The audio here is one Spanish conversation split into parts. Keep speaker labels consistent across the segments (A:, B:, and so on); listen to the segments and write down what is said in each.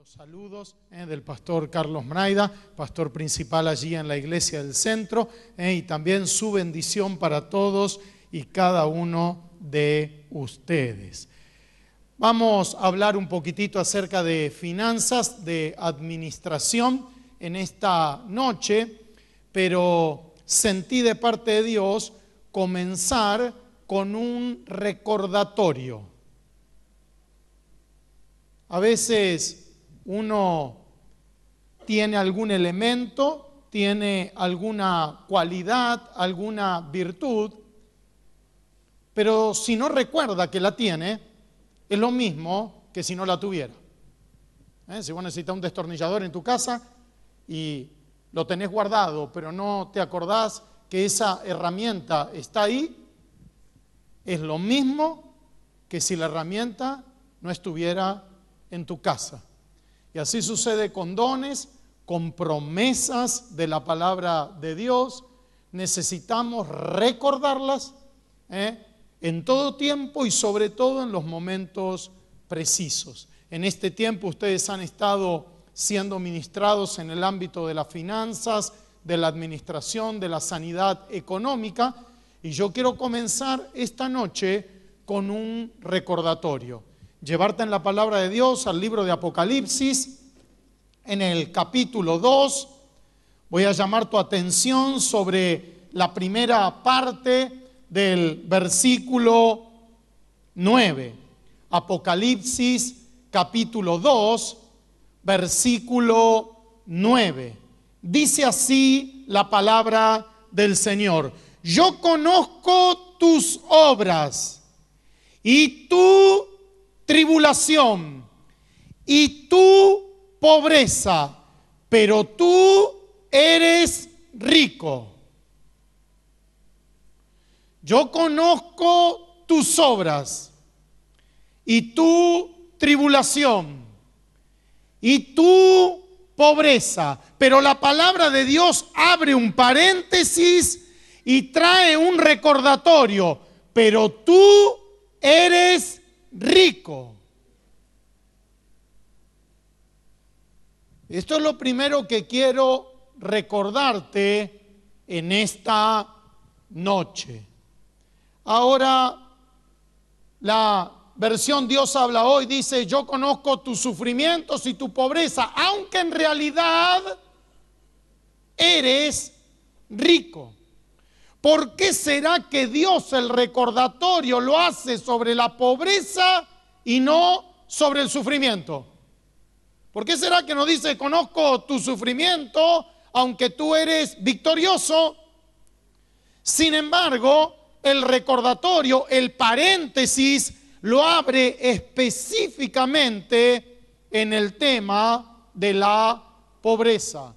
A: Los saludos del pastor Carlos Mraida, pastor principal allí en la iglesia del centro, y también su bendición para todos y cada uno de ustedes. Vamos a hablar un poquitito acerca de finanzas, de administración en esta noche, pero sentí de parte de Dios comenzar con un recordatorio. A veces uno tiene algún elemento, tiene alguna cualidad, alguna virtud, pero si no recuerda que la tiene, es lo mismo que si no la tuviera. Si vos necesitas un destornillador en tu casa y lo tenés guardado, pero no te acordás que esa herramienta está ahí, es lo mismo que si la herramienta no estuviera en tu casa. Y así sucede con dones, con promesas de la palabra de Dios. Necesitamos recordarlas en todo tiempo y sobre todo en los momentos precisos. En este tiempo ustedes han estado siendo ministrados en el ámbito de las finanzas, de la administración, de la sanidad económica. Y yo quiero comenzar esta noche con un recordatorio. Llevarte en la palabra de Dios al libro de Apocalipsis, en el capítulo 2. Voy a llamar tu atención sobre la primera parte del versículo 9. Apocalipsis capítulo 2, versículo 9. Dice así la palabra del Señor: yo conozco tus obras y tu tribulación y tu pobreza, pero tú eres rico. Yo conozco tus obras y tu tribulación y tu pobreza, pero la palabra de Dios abre un paréntesis y trae un recordatorio: pero tú eres rico. Esto es lo primero que quiero recordarte en esta noche. Ahora, la versión Dios habla hoy dice: yo conozco tus sufrimientos y tu pobreza, aunque en realidad eres rico. ¿Por qué será que Dios el recordatorio lo hace sobre la pobreza y no sobre el sufrimiento? ¿Por qué será que nos dice: conozco tu sufrimiento, aunque tú eres victorioso? Sin embargo, el recordatorio, el paréntesis, lo abre específicamente en el tema de la pobreza.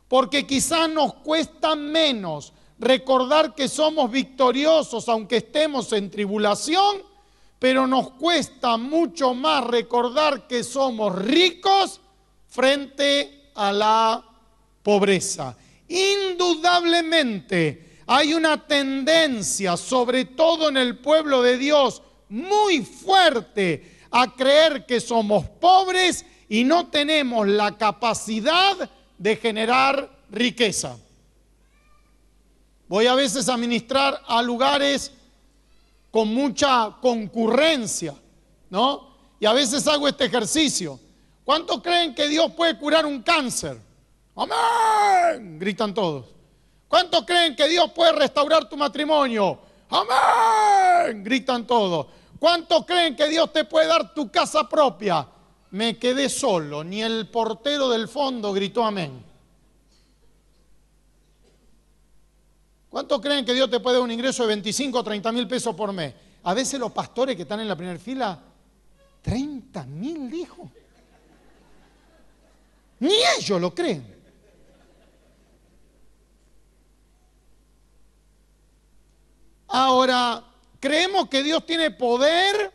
A: Porque quizás nos cuesta menos recordar que somos victoriosos aunque estemos en tribulación, pero nos cuesta mucho más recordar que somos ricos frente a la pobreza. Indudablemente hay una tendencia, sobre todo en el pueblo de Dios, muy fuerte a creer que somos pobres y no tenemos la capacidad de generar riqueza. Voy a veces a ministrar a lugares con mucha concurrencia, ¿no? Y a veces hago este ejercicio. ¿Cuántos creen que Dios puede curar un cáncer? ¡Amén! Gritan todos. ¿Cuántos creen que Dios puede restaurar tu matrimonio? ¡Amén! Gritan todos. ¿Cuántos creen que Dios te puede dar tu casa propia? Me quedé solo, ni el portero del fondo gritó amén. ¿Cuántos creen que Dios te puede dar un ingreso de 25 o 30 mil pesos por mes? A veces los pastores que están en la primera fila, 30 mil, dijo. Ni ellos lo creen. Ahora, creemos que Dios tiene poder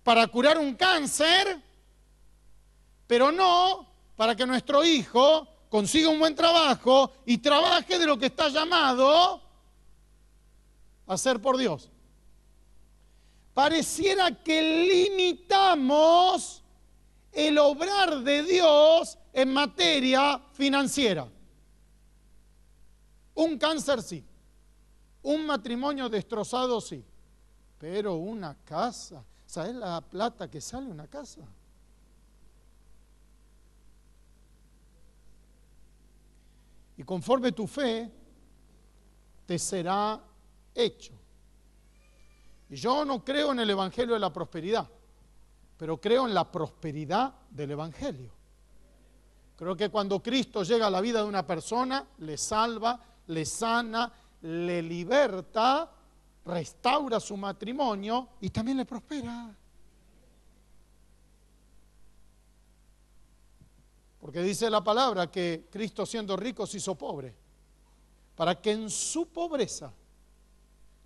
A: para curar un cáncer, pero no para que nuestro hijo consiga un buen trabajo y trabaje de lo que está llamado a hacer por Dios. Pareciera que limitamos el obrar de Dios en materia financiera. Un cáncer sí, un matrimonio destrozado sí, pero una casa, ¿sabes la plata que sale una casa? Y conforme tu fe te será hecho. Y yo no creo en el evangelio de la prosperidad, pero creo en la prosperidad del evangelio. Creo que cuando Cristo llega a la vida de una persona, le salva, le sana, le liberta, restaura su matrimonio y también le prospera. Porque dice la palabra que Cristo, siendo rico, se hizo pobre, para que en su pobreza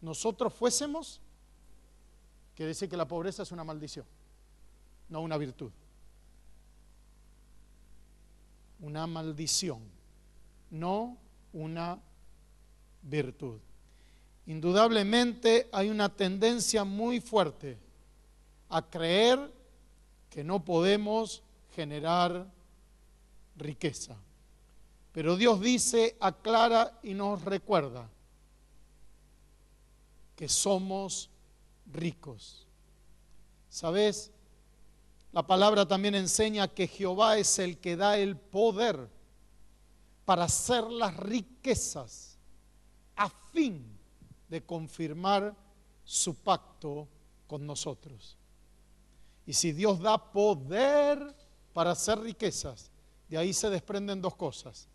A: nosotros fuésemos, quiere decir que la pobreza es una maldición, no una virtud. Una maldición, no una virtud. Indudablemente hay una tendencia muy fuerte a creer que no podemos generar riqueza. Pero Dios dice, aclara y nos recuerda que somos ricos. ¿Sabes? La palabra también enseña que Jehová es el que da el poder para hacer las riquezas a fin de confirmar su pacto con nosotros. Y si Dios da poder para hacer riquezas, de ahí se desprenden dos cosas.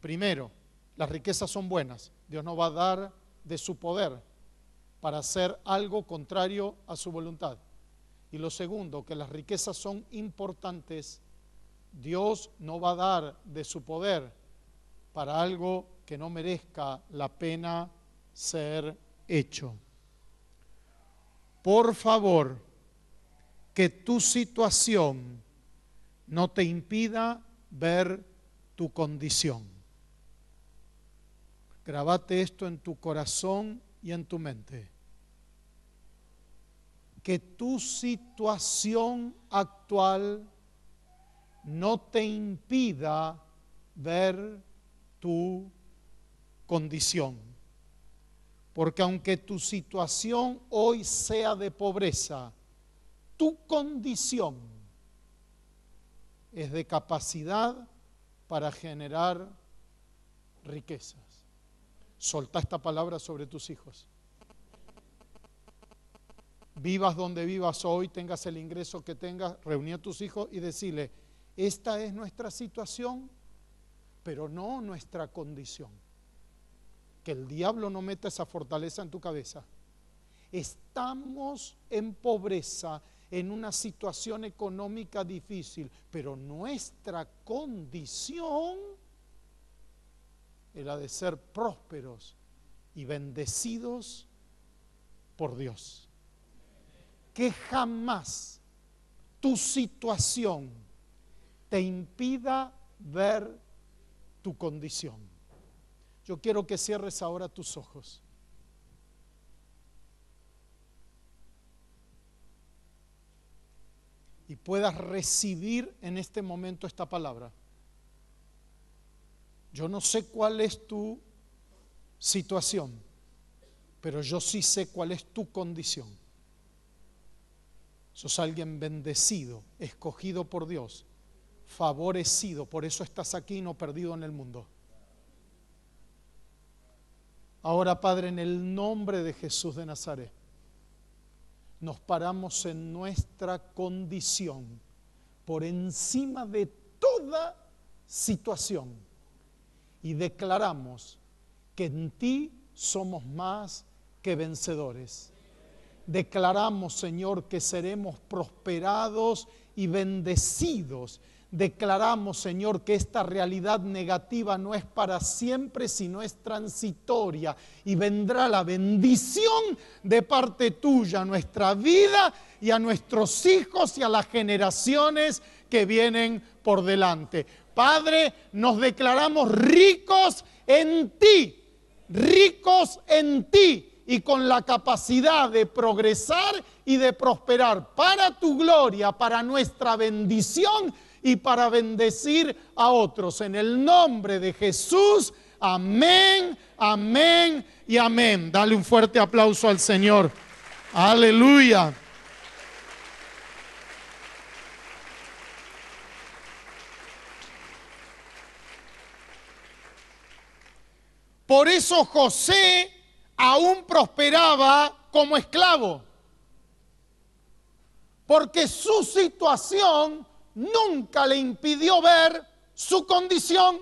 A: Primero, las riquezas son buenas. Dios no va a dar de su poder para hacer algo contrario a su voluntad. Y lo segundo, que las riquezas son importantes. Dios no va a dar de su poder para algo que no merezca la pena ser hecho. Por favor, que tu situación no te impida ver tu condición. Grabate esto en tu corazón y en tu mente. Que tu situación actual no te impida ver tu condición. Porque aunque tu situación hoy sea de pobreza, tu condición es de capacidad para generar riquezas. Soltá esta palabra sobre tus hijos. Vivas donde vivas hoy, tengas el ingreso que tengas, reuní a tus hijos y decirle, esta es nuestra situación, pero no nuestra condición. Que el diablo no meta esa fortaleza en tu cabeza. Estamos en pobreza, en una situación económica difícil, pero nuestra condición era de ser prósperos y bendecidos por Dios. Que jamás tu situación te impida ver tu condición. Yo quiero que cierres ahora tus ojos. Y puedas recibir en este momento esta palabra. Yo no sé cuál es tu situación, pero yo sí sé cuál es tu condición. Sos alguien bendecido, escogido por Dios, favorecido, por eso estás aquí y no perdido en el mundo. Ahora, Padre, en el nombre de Jesús de Nazaret, nos paramos en nuestra condición por encima de toda situación y declaramos que en ti somos más que vencedores. Declaramos, Señor, que seremos prosperados y bendecidos. Declaramos, Señor, que esta realidad negativa no es para siempre, sino es transitoria. Y vendrá la bendición de parte tuya a nuestra vida y a nuestros hijos y a las generaciones que vienen por delante. Padre, nos declaramos ricos en ti y con la capacidad de progresar y de prosperar para tu gloria, para nuestra bendición y para bendecir a otros. En el nombre de Jesús, amén, amén y amén. Dale un fuerte aplauso al Señor. Aleluya. Por eso José aún prosperaba como esclavo, porque su situación nunca le impidió ver su condición.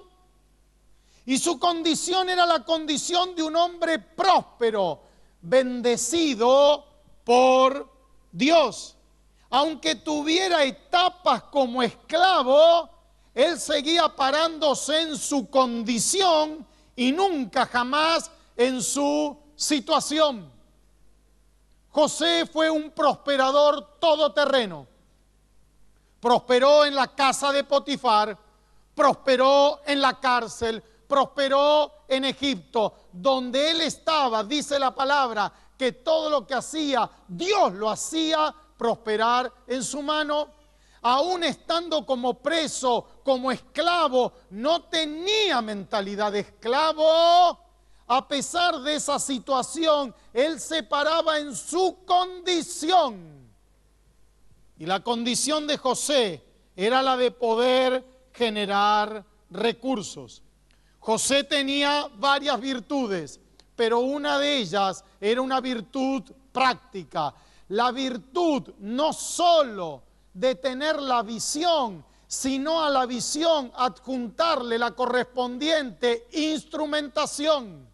A: Y su condición era la condición de un hombre próspero, bendecido por Dios. Aunque tuviera etapas como esclavo, él seguía parándose en su condición y nunca jamás en su situación. José fue un prosperador todoterreno. Prosperó en la casa de Potifar, prosperó en la cárcel, prosperó en Egipto. Donde él estaba, dice la palabra, que todo lo que hacía, Dios lo hacía prosperar en su mano. Aún estando como preso, como esclavo, no tenía mentalidad de esclavo. A pesar de esa situación, él se paraba en su condición. Y la condición de José era la de poder generar recursos. José tenía varias virtudes, pero una de ellas era una virtud práctica. La virtud no solo de tener la visión, sino a la visión adjuntarle la correspondiente instrumentación.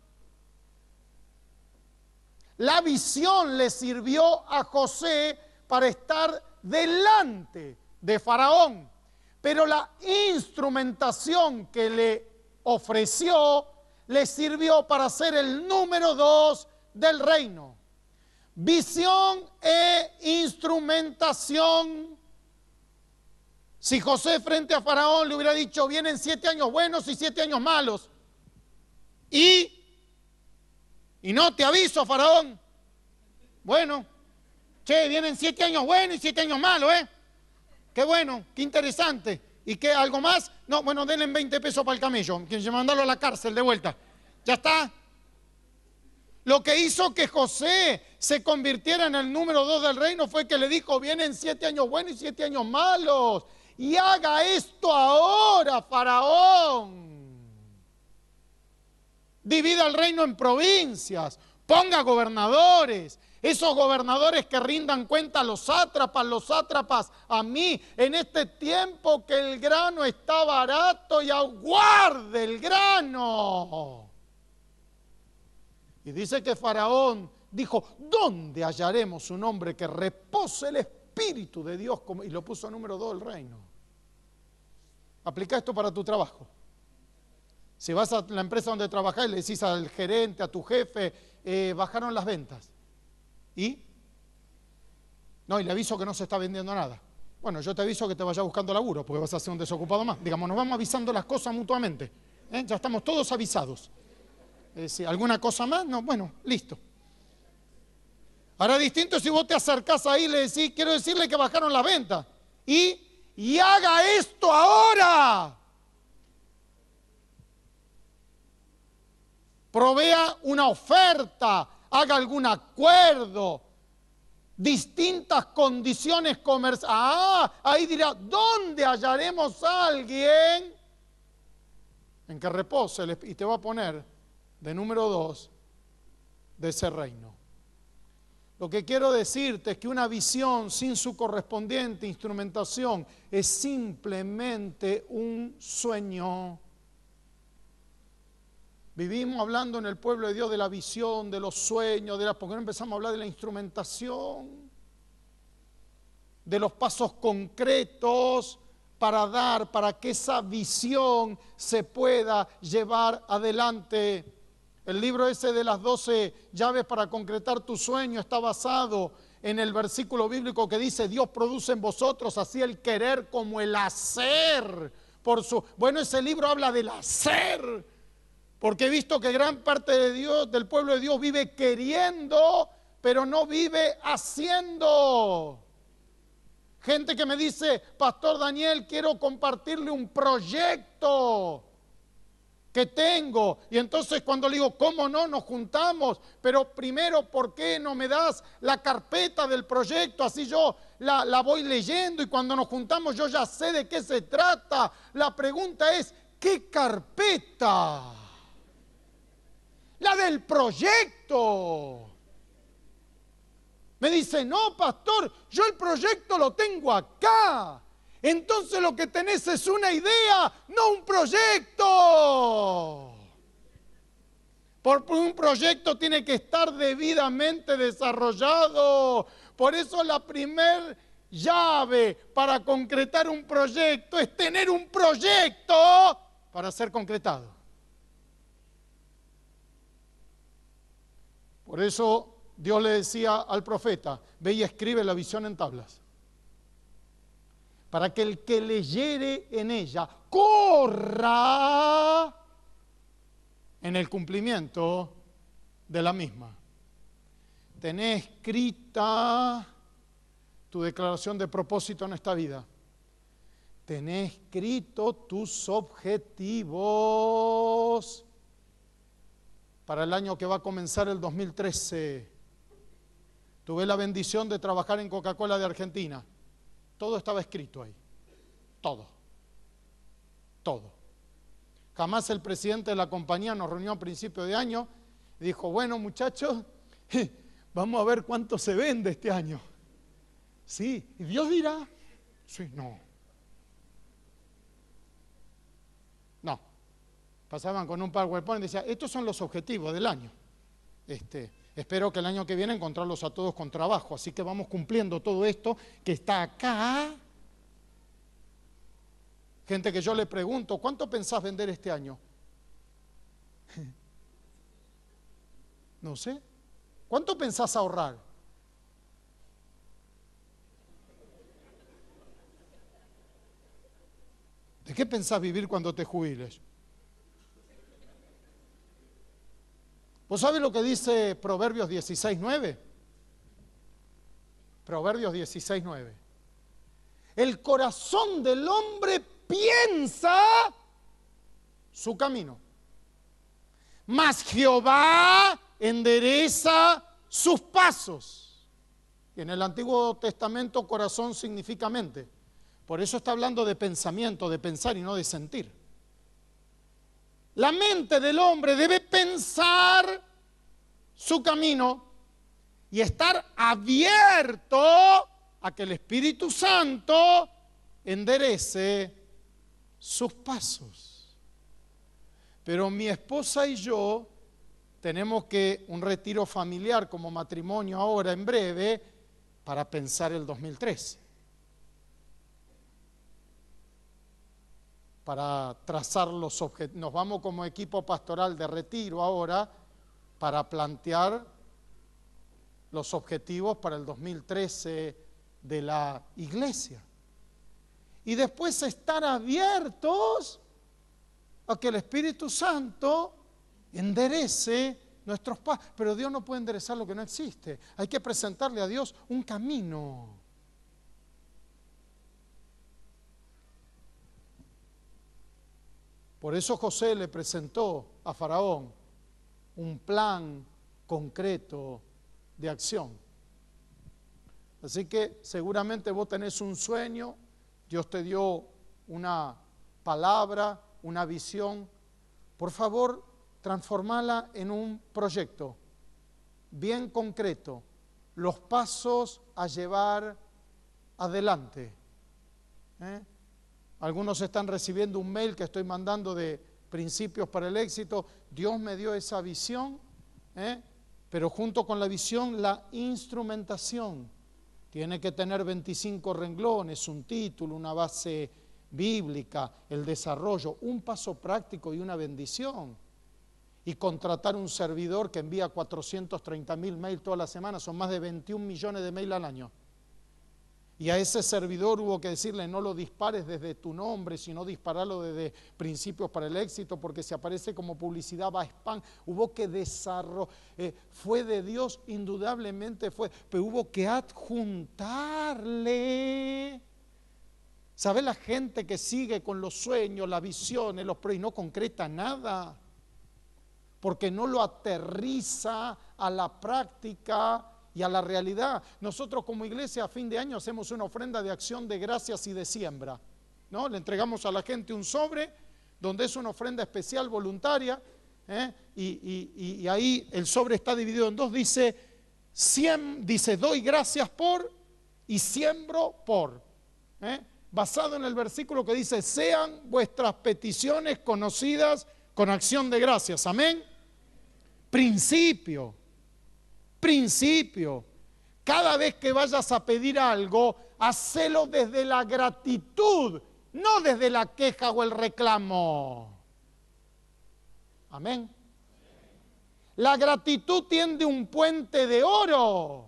A: La visión le sirvió a José para estar delante de Faraón, pero la instrumentación que le ofreció le sirvió para ser el número 2 del reino. Visión e instrumentación. Si José frente a Faraón le hubiera dicho, vienen 7 años buenos y 7 años malos, y no te aviso, Faraón, bueno, che, vienen 7 años buenos y 7 años malos, qué bueno, qué interesante. ¿Y qué, algo más? No, bueno, denle 20 pesos para el camello, que se mandarlo a la cárcel de vuelta. ¿Ya está? Lo que hizo que José se convirtiera en el número 2 del reino fue que le dijo, vienen 7 años buenos y 7 años malos. Y haga esto ahora, Faraón. Divida el reino en provincias, ponga gobernadores. Esos gobernadores que rindan cuenta a los sátrapas a mí, en este tiempo que el grano está barato y aguarde el grano. Y dice que Faraón dijo, ¿dónde hallaremos un hombre que repose el Espíritu de Dios? Y lo puso número 2 del reino. Aplica esto para tu trabajo. Si vas a la empresa donde trabajás y le decís al gerente, a tu jefe, bajaron las ventas. ¿Y? No, y le aviso que no se está vendiendo nada. Bueno, yo te aviso que te vayas buscando laburo, porque vas a ser un desocupado más. Digamos, nos vamos avisando las cosas mutuamente. Ya estamos todos avisados. Si alguna cosa más, no, bueno, listo. Ahora distinto si vos te acercás ahí y le decís, quiero decirle que bajaron las ventas. Y haga esto ahora. Provea una oferta. Haga algún acuerdo, distintas condiciones comerciales. Ahí dirá, ¿dónde hallaremos a alguien en que repose? Y te va a poner de número 2 de ese reino. Lo que quiero decirte es que una visión sin su correspondiente instrumentación es simplemente un sueño. Vivimos hablando en el pueblo de Dios de la visión, de los sueños, ¿por qué no empezamos a hablar de la instrumentación? De los pasos concretos para que esa visión se pueda llevar adelante. El libro ese de las 12 llaves para concretar tu sueño está basado en el versículo bíblico que dice, Dios produce en vosotros así el querer como el hacer. Bueno, ese libro habla del hacer. Porque he visto que gran parte de Dios, del pueblo de Dios, vive queriendo, pero no vive haciendo. Gente que me dice, Pastor Daniel, quiero compartirle un proyecto que tengo. Y entonces cuando le digo, ¿cómo no? Nos juntamos. Pero primero, ¿por qué no me das la carpeta del proyecto? Así yo la voy leyendo y cuando nos juntamos yo ya sé de qué se trata. La pregunta es, ¿qué carpeta? La del proyecto. Me dice, no, pastor, yo el proyecto lo tengo acá. Entonces lo que tenés es una idea, no un proyecto. Porque un proyecto tiene que estar debidamente desarrollado. Por eso la primer llave para concretar un proyecto es tener un proyecto para ser concretado. Por eso Dios le decía al profeta, ve y escribe la visión en tablas, para que el que leyere en ella corra en el cumplimiento de la misma. Tenés escrita tu declaración de propósito en esta vida. Tenés escrito tus objetivos para el año que va a comenzar el 2013. Tuve la bendición de trabajar en Coca-Cola de Argentina. Todo estaba escrito ahí. Todo. Todo. Jamás el presidente de la compañía nos reunió a principio de año y dijo, bueno muchachos, vamos a ver cuánto se vende este año. Sí, y Dios dirá, sí, no. No. Pasaban con un PowerPoint y decían, estos son los objetivos del año. Espero que el año que viene encontrarlos a todos con trabajo. Así que vamos cumpliendo todo esto que está acá. Gente que yo le pregunto, ¿cuánto pensás vender este año? No sé. ¿Cuánto pensás ahorrar? ¿De qué pensás vivir cuando te jubiles? ¿Vos sabés lo que dice Proverbios 16:9? Proverbios 16:9. El corazón del hombre piensa su camino, mas Jehová endereza sus pasos. Y en el Antiguo Testamento corazón significa mente. Por eso está hablando de pensamiento, de pensar y no de sentir. La mente del hombre debe pensar su camino y estar abierto a que el Espíritu Santo enderece sus pasos. Pero mi esposa y yo tenemos que un retiro familiar como matrimonio ahora en breve para pensar el 2013. Para trazar los objetivos. Nos vamos como equipo pastoral de retiro ahora para plantear los objetivos para el 2013 de la iglesia. Y después estar abiertos a que el Espíritu Santo enderece nuestros pasos. Pero Dios no puede enderezar lo que no existe. Hay que presentarle a Dios un camino. Por eso José le presentó a Faraón un plan concreto de acción. Así que seguramente vos tenés un sueño, Dios te dio una palabra, una visión. Por favor, transformala en un proyecto bien concreto, los pasos a llevar adelante. Algunos están recibiendo un mail que estoy mandando de principios para el éxito. Dios me dio esa visión, pero junto con la visión, la instrumentación. Tiene que tener 25 renglones, un título, una base bíblica, el desarrollo, un paso práctico y una bendición. Y contratar un servidor que envía 430.000 mails toda la semana, son más de 21 millones de mails al año. Y a ese servidor hubo que decirle, no lo dispares desde tu nombre, sino dispararlo desde Principios para el Éxito, porque si aparece como publicidad va a spam. Hubo que desarrollar, fue de Dios, indudablemente fue, pero hubo que adjuntarle. ¿Sabe la gente que sigue con los sueños, las visiones, los proyectos y no concreta nada? Porque no lo aterriza a la práctica y a la realidad. Nosotros como iglesia a fin de año hacemos una ofrenda de acción de gracias y de siembra, ¿no? Le entregamos a la gente un sobre donde es una ofrenda especial voluntaria, y ahí el sobre está dividido en dos. Dice doy gracias por y siembro por, basado en el versículo que dice sean vuestras peticiones conocidas con acción de gracias. Amén. Principio. Cada vez que vayas a pedir algo, hacelo desde la gratitud, no desde la queja o el reclamo. Amén. La gratitud tiende un puente de oro.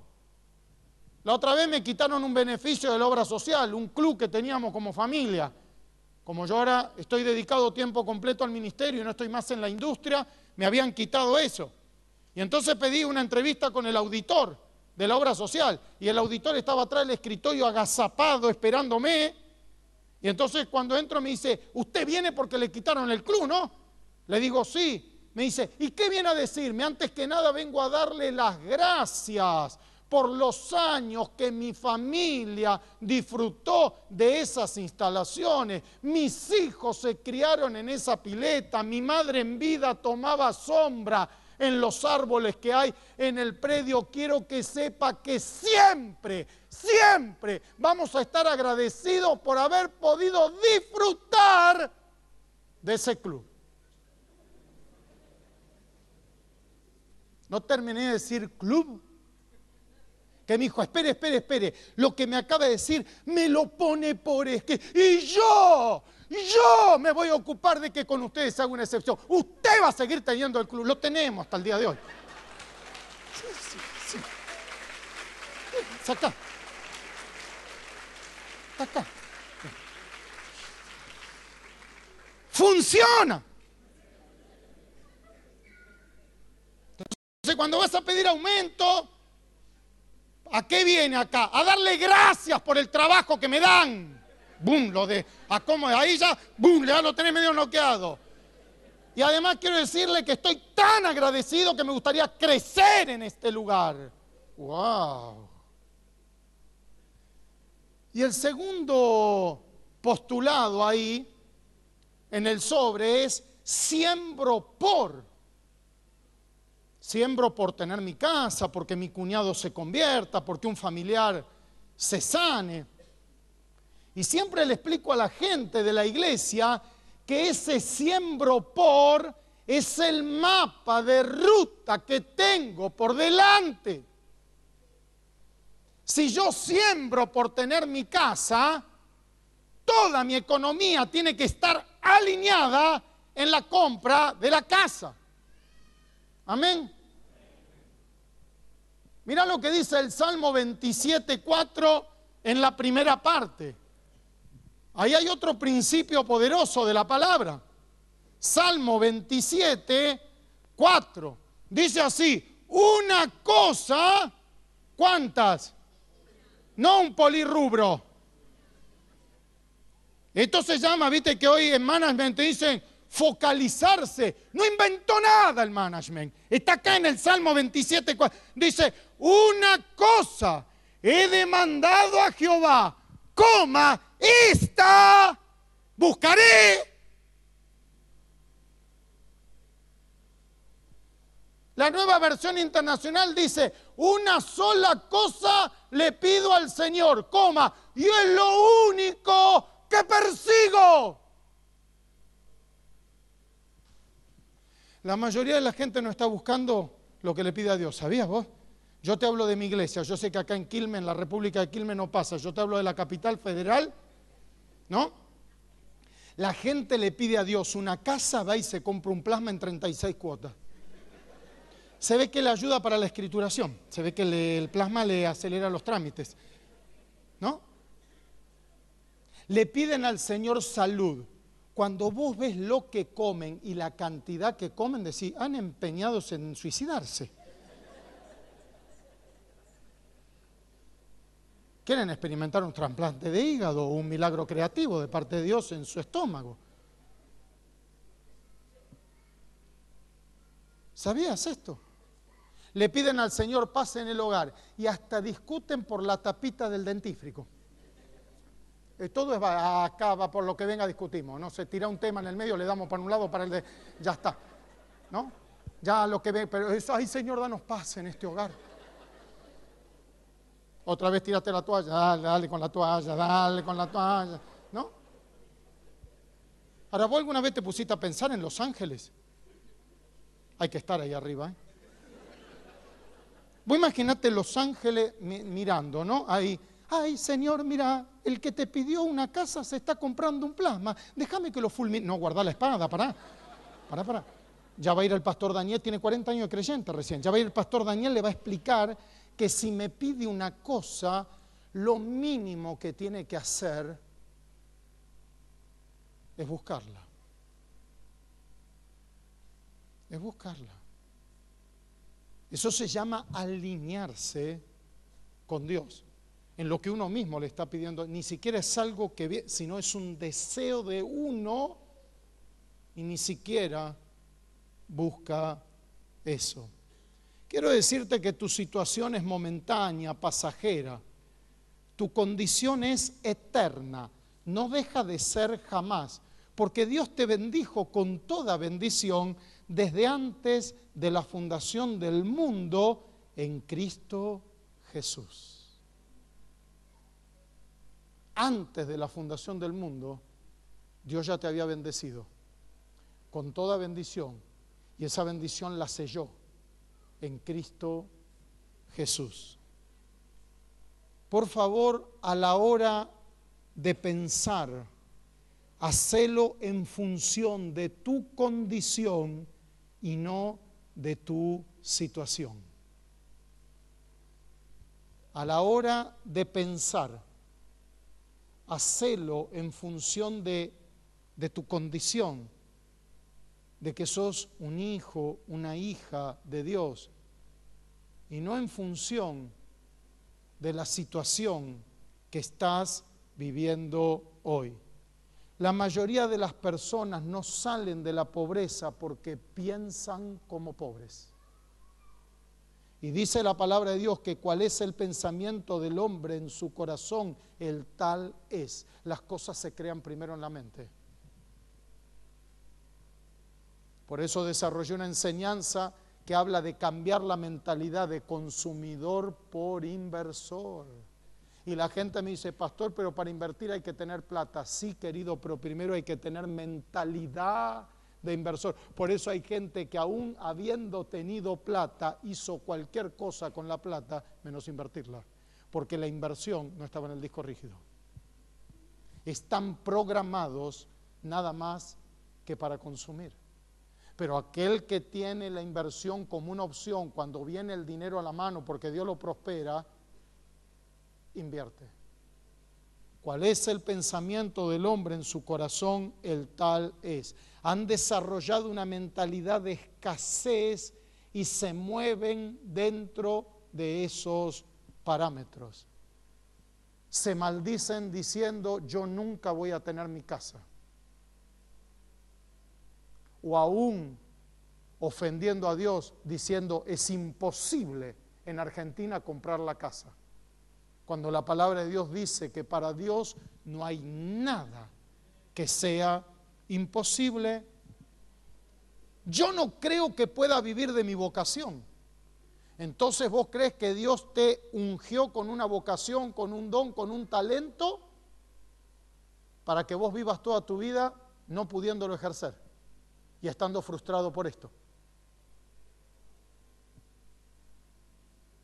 A: La otra vez me quitaron un beneficio de la obra social, un club que teníamos como familia. Como yo ahora estoy dedicado tiempo completo al ministerio y no estoy más en la industria, me habían quitado eso. Y entonces pedí una entrevista con el auditor de la obra social. Y el auditor estaba atrás del escritorio agazapado esperándome. Y entonces cuando entro me dice, usted viene porque le quitaron el club, ¿no? Le digo, sí. Me dice, ¿y qué viene a decirme? Antes que nada vengo a darle las gracias por los años que mi familia disfrutó de esas instalaciones. Mis hijos se criaron en esa pileta, mi madre en vida tomaba sombra en los árboles que hay en el predio. Quiero que sepa que siempre vamos a estar agradecidos por haber podido disfrutar de ese club. No terminé de decir club, que me dijo, espere, lo que me acaba de decir me lo pone por escrito. Y yo me voy a ocupar de que con ustedes haga una excepción. Usted va a seguir teniendo el club, lo tenemos hasta el día de hoy. Sí. Está acá. Funciona. Entonces cuando vas a pedir aumento, ¿a qué viene acá? A darle gracias por el trabajo que me dan. ¡Bum! Ahí ya, ¡bum! Ya lo tenés medio noqueado. Y además quiero decirle que estoy tan agradecido que me gustaría crecer en este lugar. ¡Wow! Y el segundo postulado ahí, en el sobre, es siembro por. Siembro por tener mi casa, porque mi cuñado se convierta, porque un familiar se sane. Y siempre le explico a la gente de la iglesia que ese siembro por es el mapa de ruta que tengo por delante. Si yo siembro por tener mi casa, toda mi economía tiene que estar alineada en la compra de la casa. Amén. Mira lo que dice el Salmo 27:4 en la primera parte. Ahí hay otro principio poderoso de la palabra. Salmo 27:4. Dice así, una cosa, ¿cuántas? No un polirrubro. Esto se llama, viste que hoy en management te dicen focalizarse. No inventó nada el management. Está acá en el Salmo 27:4. Dice, una cosa he demandado a Jehová, esta buscaré. La Nueva Versión Internacional dice, una sola cosa le pido al Señor, y es lo único que persigo. La mayoría de la gente no está buscando lo que le pide a Dios, ¿sabías vos? Yo te hablo de mi iglesia, yo sé que acá en Quilmes, en la República de Quilmes no pasa, yo te hablo de la capital federal, ¿no? La gente le pide a Dios una casa, va y se compra un plasma en 36 cuotas. Se ve que le ayuda para la escrituración, se ve que el plasma le acelera los trámites, ¿no? Le piden al Señor salud. Cuando vos ves lo que comen y la cantidad que comen, decís, han empeñados en suicidarse. ¿Quieren experimentar un trasplante de hígado o un milagro creativo de parte de Dios en su estómago? ¿Sabías esto? Le piden al Señor paz en el hogar y hasta discuten por la tapita del dentífrico. Todo es acá, va por lo que venga discutimos, ¿no? Se tira un tema en el medio, le damos para un lado, para el de... Ya está, ¿no? Ya lo que ve, pero es, ay Señor, danos paz en este hogar. Otra vez tiraste la toalla, dale con la toalla, dale con la toalla, ¿no? Ahora, ¿vos alguna vez te pusiste a pensar en los ángeles? Hay que estar ahí arriba, ¿eh? Vos imaginate los ángeles mirando, ¿no? Ahí, ay Señor, mira, el que te pidió una casa se está comprando un plasma, déjame que lo fulmine. No, guarda la espada, pará. Ya va a ir el pastor Daniel, tiene 40 años de creyente recién, ya va a ir el pastor Daniel, le va a explicar que si me pide una cosa, lo mínimo que tiene que hacer es buscarla. Es buscarla. Eso se llama alinearse con Dios, en lo que uno mismo le está pidiendo. Ni siquiera es algo que, sino es un deseo de uno y ni siquiera busca eso. Quiero decirte que tu situación es momentánea, pasajera. Tu condición es eterna, no deja de ser jamás, porque Dios te bendijo con toda bendición desde antes de la fundación del mundo en Cristo Jesús. Antes de la fundación del mundo, Dios ya te había bendecido con toda bendición, y esa bendición la selló en Cristo Jesús. Por favor, a la hora de pensar, hacelo en función de tu condición y no de tu situación. A la hora de pensar, hacelo en función de tu condición, de que sos un hijo, una hija de Dios, y no en función de la situación que estás viviendo hoy. La mayoría de las personas no salen de la pobreza porque piensan como pobres. Y dice la palabra de Dios que cuál es el pensamiento del hombre en su corazón, el tal es. Las cosas se crean primero en la mente. Por eso desarrollé una enseñanza que habla de cambiar la mentalidad de consumidor por inversor. Y la gente me dice, pastor, pero para invertir hay que tener plata. Sí, querido, pero primero hay que tener mentalidad de inversor. Por eso hay gente que aún habiendo tenido plata, hizo cualquier cosa con la plata, menos invertirla. Porque la inversión no estaba en el disco rígido. Están programados nada más que para consumir. Pero aquel que tiene la inversión como una opción, cuando viene el dinero a la mano porque Dios lo prospera, invierte. ¿Cuál es el pensamiento del hombre en su corazón? El tal es. Han desarrollado una mentalidad de escasez y se mueven dentro de esos parámetros. Se maldicen diciendo, yo nunca voy a tener mi casa. O aún ofendiendo a Dios diciendo, es imposible en Argentina comprar la casa. Cuando la palabra de Dios dice que para Dios no hay nada que sea imposible. Yo no creo que pueda vivir de mi vocación. Entonces vos crees que Dios te ungió con una vocación, con un don, con un talento, para que vos vivas toda tu vida no pudiéndolo ejercer y estando frustrado por esto.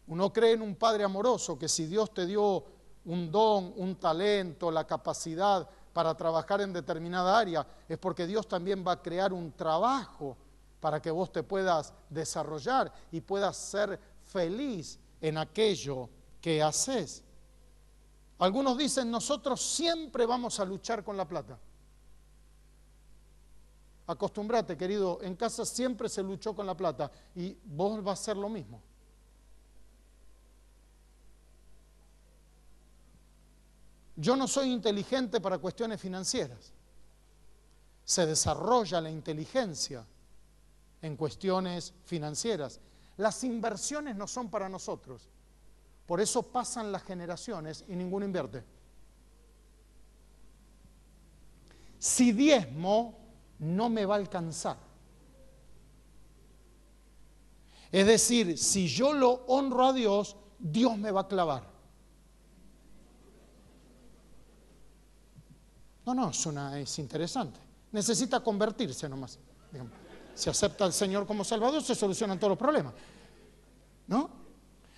A: Uno cree en un Padre amoroso, que si Dios te dio un don, un talento, la capacidad para trabajar en determinada área, es porque Dios también va a crear un trabajo para que vos te puedas desarrollar y puedas ser feliz en aquello que haces. Algunos dicen, nosotros siempre vamos a luchar con la plata. Acostúmbrate, querido, en casa siempre se luchó con la plata y vos vas a hacer lo mismo. Yo no soy inteligente para cuestiones financieras. Se desarrolla la inteligencia en cuestiones financieras. Las inversiones no son para nosotros. Por eso pasan las generaciones y ninguno invierte. Si diezmo, no me va a alcanzar. Es decir, si yo lo honro a Dios, Dios me va a clavar. No, es interesante. Necesita convertirse nomás. Digamos. Si acepta al Señor como Salvador, se solucionan todos los problemas. ¿No?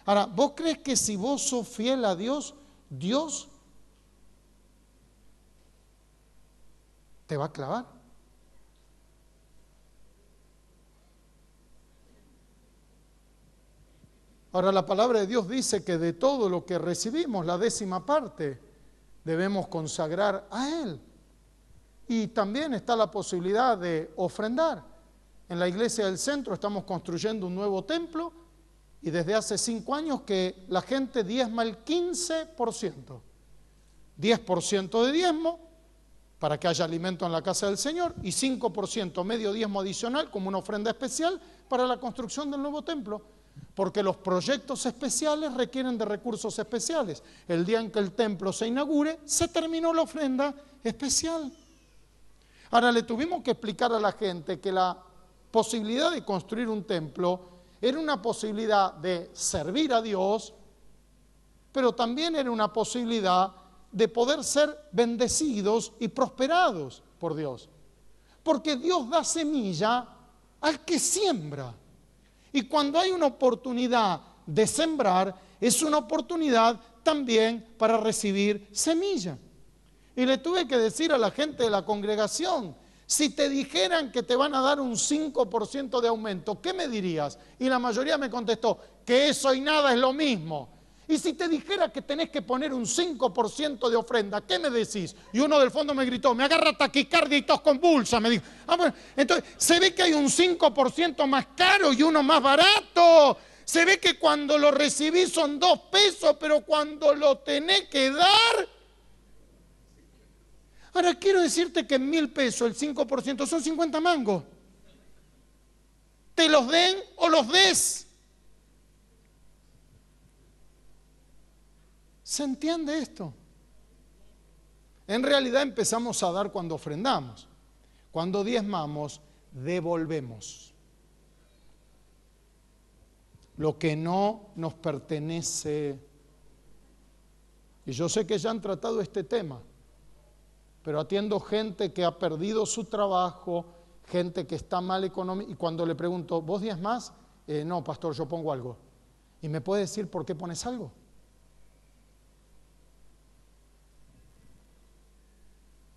A: Ahora, ¿vos crees que si vos sos fiel a Dios, Dios te va a clavar? Ahora, la palabra de Dios dice que de todo lo que recibimos, la 10ª parte, debemos consagrar a Él. Y también está la posibilidad de ofrendar. En la iglesia del centro estamos construyendo un nuevo templo y desde hace 5 años que la gente diezma el 15%. 10% de diezmo para que haya alimento en la casa del Señor y 5% medio diezmo adicional como una ofrenda especial para la construcción del nuevo templo. Porque los proyectos especiales requieren de recursos especiales. El día en que el templo se inaugure, se terminó la ofrenda especial. Ahora le tuvimos que explicar a la gente que la posibilidad de construir un templo era una posibilidad de servir a Dios, pero también era una posibilidad de poder ser bendecidos y prosperados por Dios. Porque Dios da semilla al que siembra. Y cuando hay una oportunidad de sembrar, es una oportunidad también para recibir semilla. Y le tuve que decir a la gente de la congregación, si te dijeran que te van a dar un 5% de aumento, ¿qué me dirías? Y la mayoría me contestó, que eso y nada es lo mismo. Y si te dijera que tenés que poner un 5% de ofrenda, ¿qué me decís? Y uno del fondo me gritó, me agarra taquicardia y tos convulsa. Me dijo, bueno, entonces se ve que hay un 5% más caro y uno más barato. Se ve que cuando lo recibís son 2 pesos, pero cuando lo tenés que dar... Ahora quiero decirte que en 1.000 pesos el 5% son 50 mangos. Te los den o los des. ¿Se entiende esto? En realidad empezamos a dar cuando ofrendamos. Cuando diezmamos, devolvemos lo que no nos pertenece. Y yo sé que ya han tratado este tema, pero atiendo gente que ha perdido su trabajo, gente que está mal económico, y cuando le pregunto, ¿vos diezmás? No, pastor, yo pongo algo. ¿Y me puede decir por qué pones algo?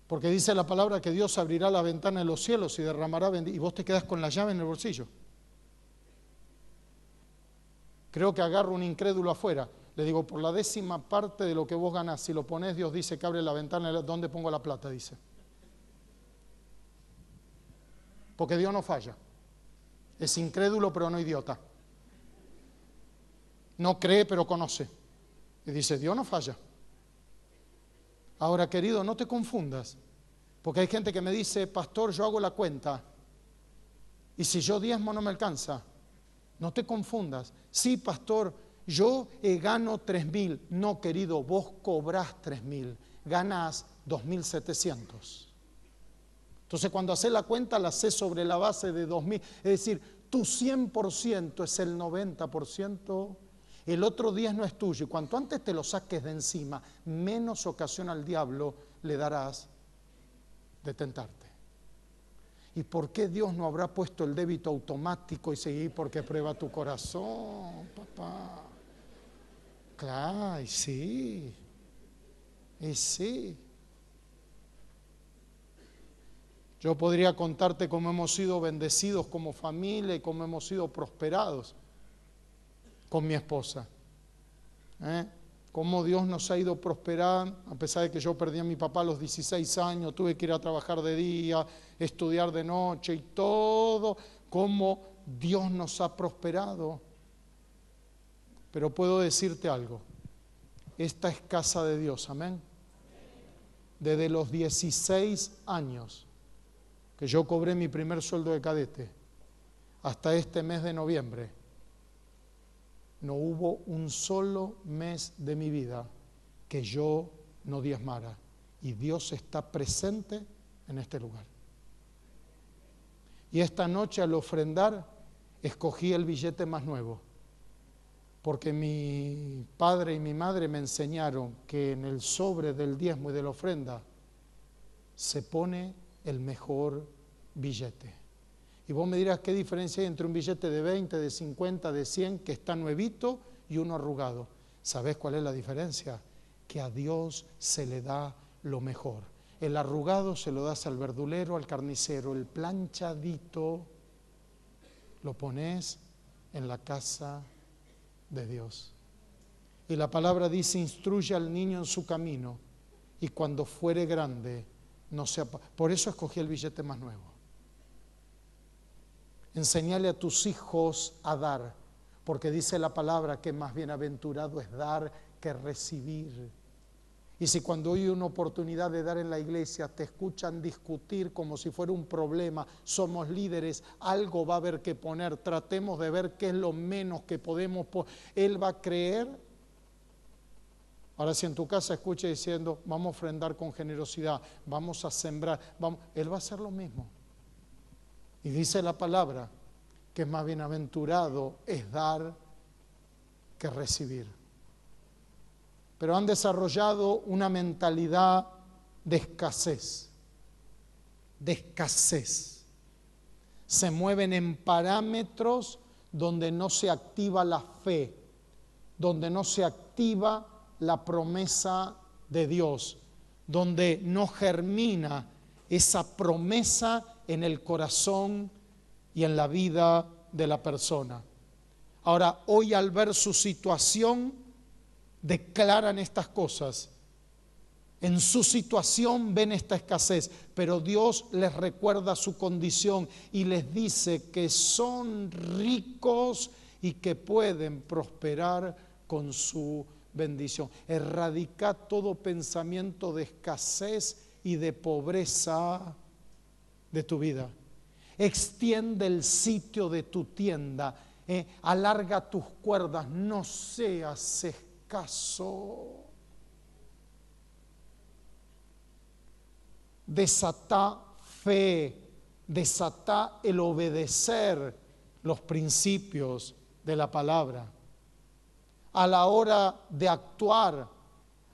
A: Porque dice la palabra que Dios abrirá la ventana de los cielos y derramará bendición, y vos te quedás con la llave en el bolsillo. Creo que agarro un incrédulo afuera. Le digo, por la 10ª parte de lo que vos ganás, si lo ponés, Dios dice que abre la ventana. ¿Dónde pongo la plata? Dice. Porque Dios no falla. Es incrédulo, pero no idiota. No cree, pero conoce. Y dice, Dios no falla. Ahora, querido, no te confundas. Porque hay gente que me dice, pastor, yo hago la cuenta. Y si yo diezmo no me alcanza. No te confundas. Sí, pastor, yo gano 3.000. No, querido, vos cobrás 3.000. Ganás 2.700. Entonces, cuando haces la cuenta, la haces sobre la base de 2.000. Es decir, tu 100% es el 90%. El otro 10 no es tuyo. Y cuanto antes te lo saques de encima, menos ocasión al diablo le darás de tentarte. ¿Y por qué Dios no habrá puesto el débito automático y seguir porque prueba tu corazón, papá? Claro, y sí. Y sí. Yo podría contarte cómo hemos sido bendecidos como familia y cómo hemos sido prosperados con mi esposa. cómo Dios nos ha ido prosperando, a pesar de que yo perdí a mi papá a los 16 años, tuve que ir a trabajar de día, estudiar de noche y todo, cómo Dios nos ha prosperado. Pero puedo decirte algo, esta es casa de Dios, amén. Desde los 16 años que yo cobré mi primer sueldo de cadete, hasta este mes de noviembre, no hubo un solo mes de mi vida que yo no diezmara. Y Dios está presente en este lugar. Y esta noche al ofrendar, escogí el billete más nuevo. Porque mi padre y mi madre me enseñaron que en el sobre del diezmo y de la ofrenda se pone el mejor billete. Y vos me dirás, ¿qué diferencia hay entre un billete de 20, de 50, de 100 que está nuevito y uno arrugado? ¿Sabés cuál es la diferencia? Que a Dios se le da lo mejor. El arrugado se lo das al verdulero, al carnicero. El planchadito lo pones en la casa de Dios. Y la palabra dice, instruye al niño en su camino y cuando fuere grande no se apartará. Por eso escogí el billete más nuevo. Enseñale a tus hijos a dar, porque dice la palabra que más bienaventurado es dar que recibir. Y si cuando hay una oportunidad de dar en la iglesia te escuchan discutir como si fuera un problema, somos líderes, algo va a haber que poner, tratemos de ver qué es lo menos que podemos poner. Él va a creer. Ahora si en tu casa escucha diciendo, vamos a ofrendar con generosidad, vamos a sembrar, él va a hacer lo mismo. Y dice la palabra que más bienaventurado es dar que recibir. Pero han desarrollado una mentalidad de escasez. De escasez. Se mueven en parámetros donde no se activa la fe, donde no se activa la promesa de Dios, donde no germina esa promesa en el corazón y en la vida de la persona. Ahora, hoy al ver su situación, declaran estas cosas. En su situación ven esta escasez, pero Dios les recuerda su condición y les dice que son ricos y que pueden prosperar con su bendición. Erradica todo pensamiento de escasez y de pobreza de tu vida. Extiende el sitio de tu tienda, alarga tus cuerdas, no seas escaso. Desata fe, desata el obedecer los principios de la palabra. A la hora de actuar,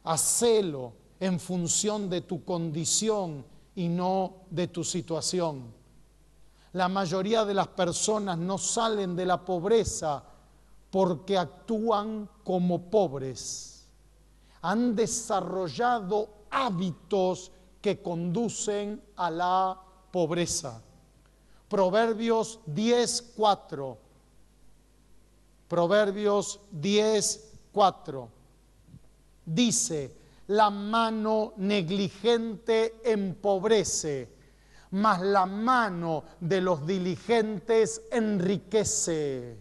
A: hacelo en función de tu condición y no de tu situación. La mayoría de las personas no salen de la pobreza porque actúan como pobres. Han desarrollado hábitos que conducen a la pobreza. Proverbios 10:4. Proverbios 10:4. Dice, la mano negligente empobrece, mas la mano de los diligentes enriquece.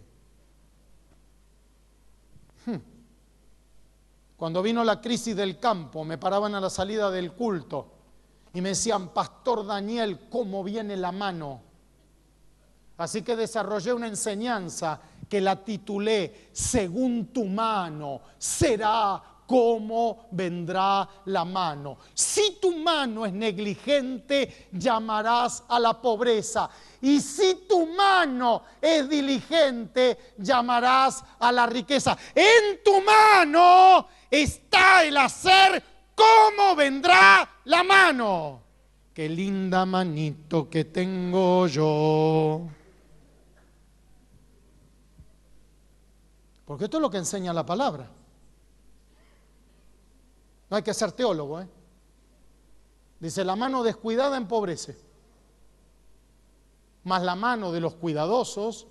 A: Cuando vino la crisis del campo, me paraban a la salida del culto y me decían, Pastor Daniel, ¿cómo viene la mano? Así que desarrollé una enseñanza que la titulé, según tu mano será como vendrá la mano. Si tu mano es negligente, llamarás a la pobreza. Y si tu mano es diligente, llamarás a la riqueza. En tu mano está el hacer, ¿cómo vendrá la mano? Qué linda manito que tengo yo. Porque esto es lo que enseña la palabra. No hay que ser teólogo, Dice, la mano descuidada empobrece, mas la mano de los cuidadosos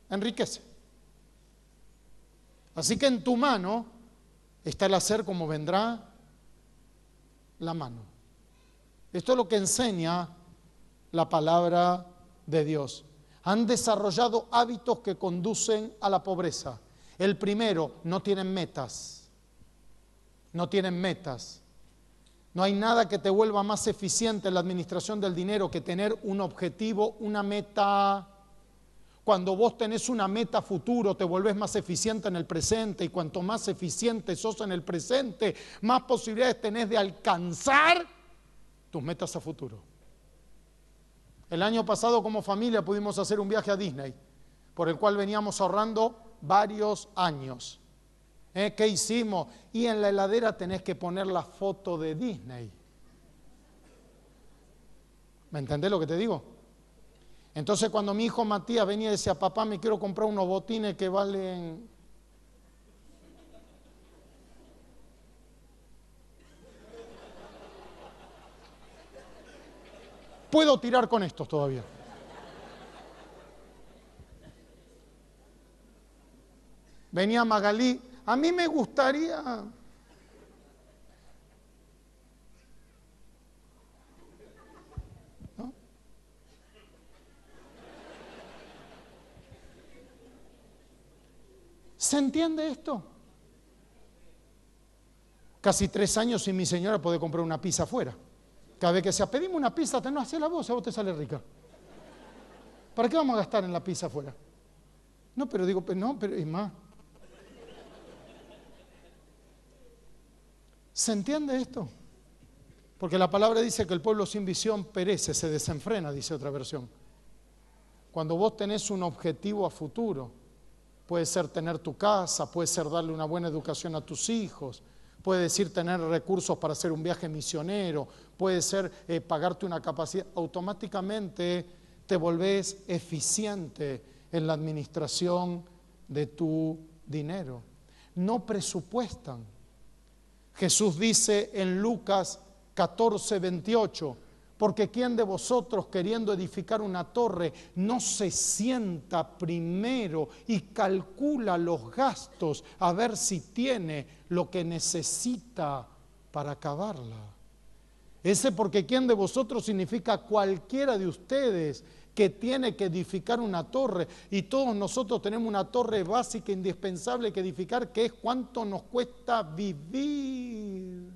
A: enriquece. Así que en tu mano está el hacer como vendrá la mano. Esto es lo que enseña la palabra de Dios. Han desarrollado hábitos que conducen a la pobreza. El primero, no tienen metas. No tienen metas. No hay nada que te vuelva más eficiente en la administración del dinero que tener un objetivo, una meta. Cuando vos tenés una meta futuro, te volvés más eficiente en el presente, y cuanto más eficiente sos en el presente, más posibilidades tenés de alcanzar tus metas a futuro. El año pasado como familia pudimos hacer un viaje a Disney, por el cual veníamos ahorrando varios años. ¿Qué hicimos? Y en la heladera tenés que poner la foto de Disney. ¿Me entendés lo que te digo? Entonces cuando mi hijo Matías venía y decía, papá, me quiero comprar unos botines que valen... Puedo tirar con estos todavía. Venía Magalí, a mí me gustaría... ¿No? ¿Se entiende esto? Casi 3 años sin mi señora poder comprar una pizza afuera. Cada vez que sea, pedimos una pizza, no, hacé la voz, a vos te sale rica. ¿Para qué vamos a gastar en la pizza afuera? No, pero digo, no, pero es más. ¿Se entiende esto? Porque la palabra dice que el pueblo sin visión perece, se desenfrena, dice otra versión. Cuando vos tenés un objetivo a futuro, puede ser tener tu casa, puede ser darle una buena educación a tus hijos, puede decir tener recursos para hacer un viaje misionero, puede ser pagarte una capacidad, automáticamente te volvés eficiente en la administración de tu dinero. No presupuestan. Jesús dice en Lucas 14:28, porque ¿quién de vosotros queriendo edificar una torre no se sienta primero y calcula los gastos a ver si tiene lo que necesita para acabarla? Ese porque ¿quién de vosotros significa cualquiera de ustedes que tiene que edificar una torre, y todos nosotros tenemos una torre básica indispensable que edificar, que es cuánto nos cuesta vivir.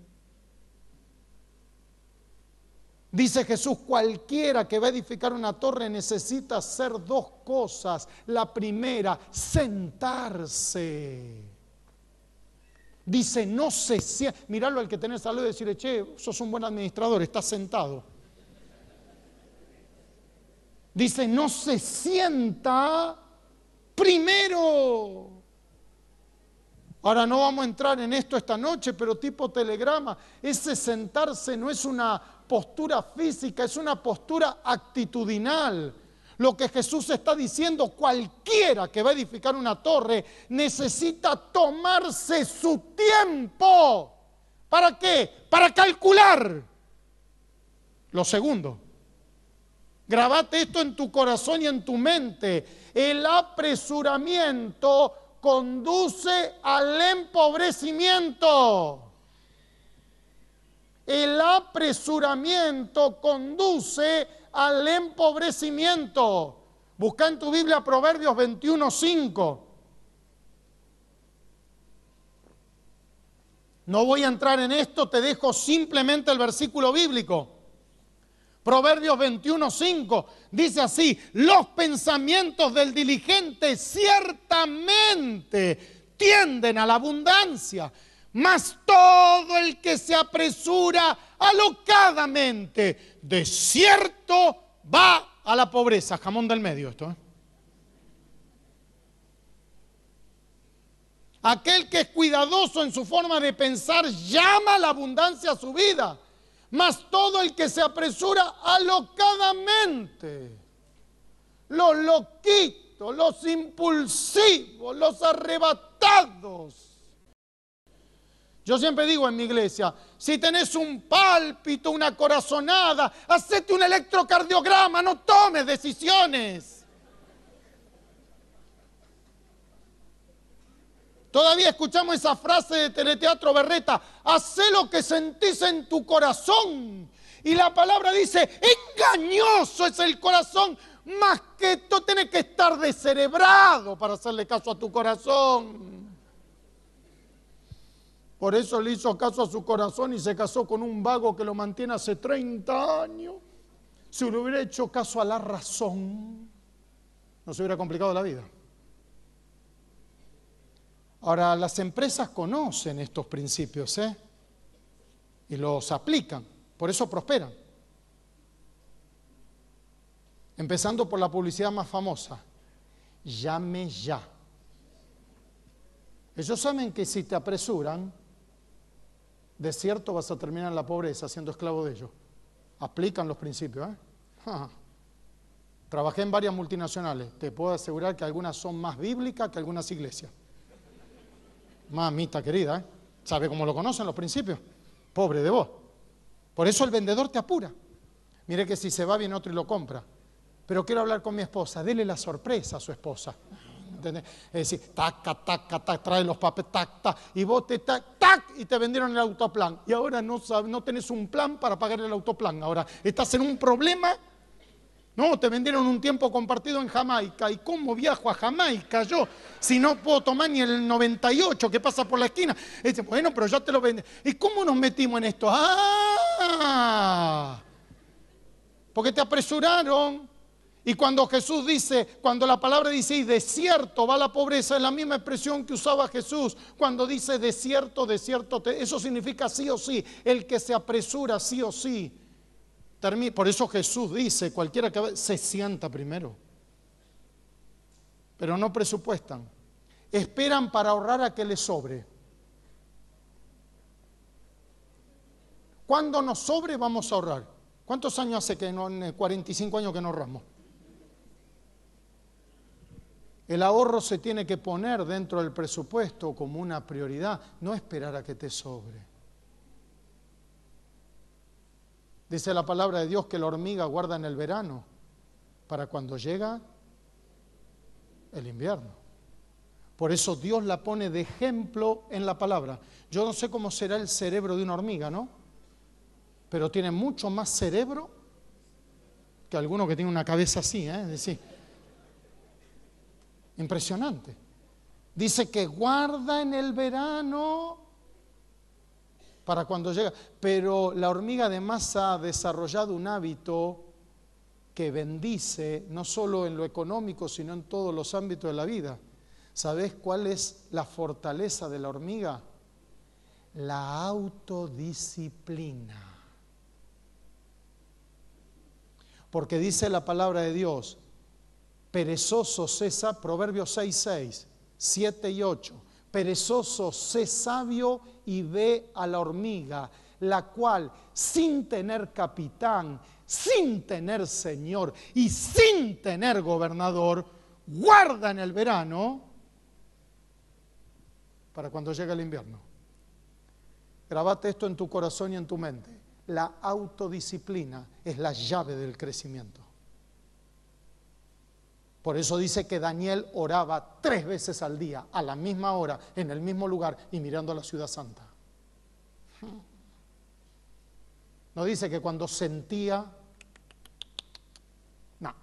A: Dice Jesús, cualquiera que va a edificar una torre necesita hacer 2 cosas. La primera, sentarse. Dice, no se sienta. Mirarlo al que tenés al lado y decirle, che, sos un buen administrador, estás sentado. Dice, no se sienta primero. Ahora no vamos a entrar en esto esta noche, pero tipo telegrama, ese sentarse no es una postura física, es una postura actitudinal. Lo que Jesús está diciendo, cualquiera que va a edificar una torre necesita tomarse su tiempo. ¿Para qué? Para calcular. Lo segundo, grabate esto en tu corazón y en tu mente. El apresuramiento conduce al empobrecimiento. El apresuramiento conduce al empobrecimiento. Busca en tu Biblia Proverbios 21:5. No voy a entrar en esto, te dejo simplemente el versículo bíblico. Proverbios 21:5 dice así: los pensamientos del diligente ciertamente tienden a la abundancia, mas todo el que se apresura alocadamente, de cierto va a la pobreza. Jamón del medio esto, Aquel que es cuidadoso en su forma de pensar llama la abundancia a su vida, mas todo el que se apresura alocadamente, los loquitos, los impulsivos, los arrebatados. Yo siempre digo en mi iglesia, si tenés un pálpito, una corazonada, hacete un electrocardiograma, no tomes decisiones. Todavía escuchamos esa frase de Teleteatro Berreta, hacé lo que sentís en tu corazón. Y la palabra dice, engañoso es el corazón, más que tú tienes que estar descerebrado para hacerle caso a tu corazón. Por eso le hizo caso a su corazón y se casó con un vago que lo mantiene hace 30 años. Si le hubiera hecho caso a la razón, no se hubiera complicado la vida. Ahora, las empresas conocen estos principios, y los aplican, por eso prosperan. Empezando por la publicidad más famosa, llame ya. Ellos saben que si te apresuran, de cierto vas a terminar en la pobreza siendo esclavo de ellos. Aplican los principios, Trabajé en varias multinacionales, te puedo asegurar que algunas son más bíblicas que algunas iglesias. Mamita querida, ¿sabe cómo lo conocen los principios? Pobre de vos. Por eso el vendedor te apura. Mire que si se va viene otro y lo compra. Pero quiero hablar con mi esposa, dele la sorpresa a su esposa. ¿Entendés? Es decir, taca, taca, tac, trae los papeles, tac, tac, y vos te tac, tac, y te vendieron el autoplan. Y ahora no tenés un plan para pagar el autoplan. Ahora estás en un problema. No, te vendieron un tiempo compartido en Jamaica. ¿Y cómo viajo a Jamaica yo? Si no puedo tomar ni el 98 que pasa por la esquina. Dice, bueno, pero ya te lo venden. ¿Y cómo nos metimos en esto? Porque te apresuraron. Y cuando Jesús dice, cuando la palabra dice, y desierto va la pobreza, es la misma expresión que usaba Jesús. Cuando dice desierto, desierto, eso significa sí o sí. El que se apresura sí o sí. Por eso Jesús dice, cualquiera que se sienta primero. Pero no presupuestan. Esperan para ahorrar a que les sobre. Cuando nos sobre vamos a ahorrar. ¿Cuántos años hace que 45 años que no ahorramos? El ahorro se tiene que poner dentro del presupuesto como una prioridad, no esperar a que te sobre. Dice la palabra de Dios que la hormiga guarda en el verano para cuando llega el invierno. Por eso Dios la pone de ejemplo en la palabra. Yo no sé cómo será el cerebro de una hormiga, ¿no? Pero tiene mucho más cerebro que alguno que tiene una cabeza así, Es decir, impresionante. Dice que guarda en el verano para cuando llega. Pero la hormiga además ha desarrollado un hábito que bendice, no solo en lo económico, sino en todos los ámbitos de la vida. ¿Sabés cuál es la fortaleza de la hormiga? La autodisciplina. Porque dice la palabra de Dios, perezoso sé, Proverbios 6:6, 7 y 8. Perezoso sé sabio y ve a la hormiga, la cual sin tener capitán, sin tener señor y sin tener gobernador, guarda en el verano para cuando llegue el invierno. Grabate esto en tu corazón y en tu mente. La autodisciplina es la llave del crecimiento. Por eso dice que Daniel oraba 3 veces al día, a la misma hora, en el mismo lugar y mirando a la ciudad santa. No dice que cuando sentía. No.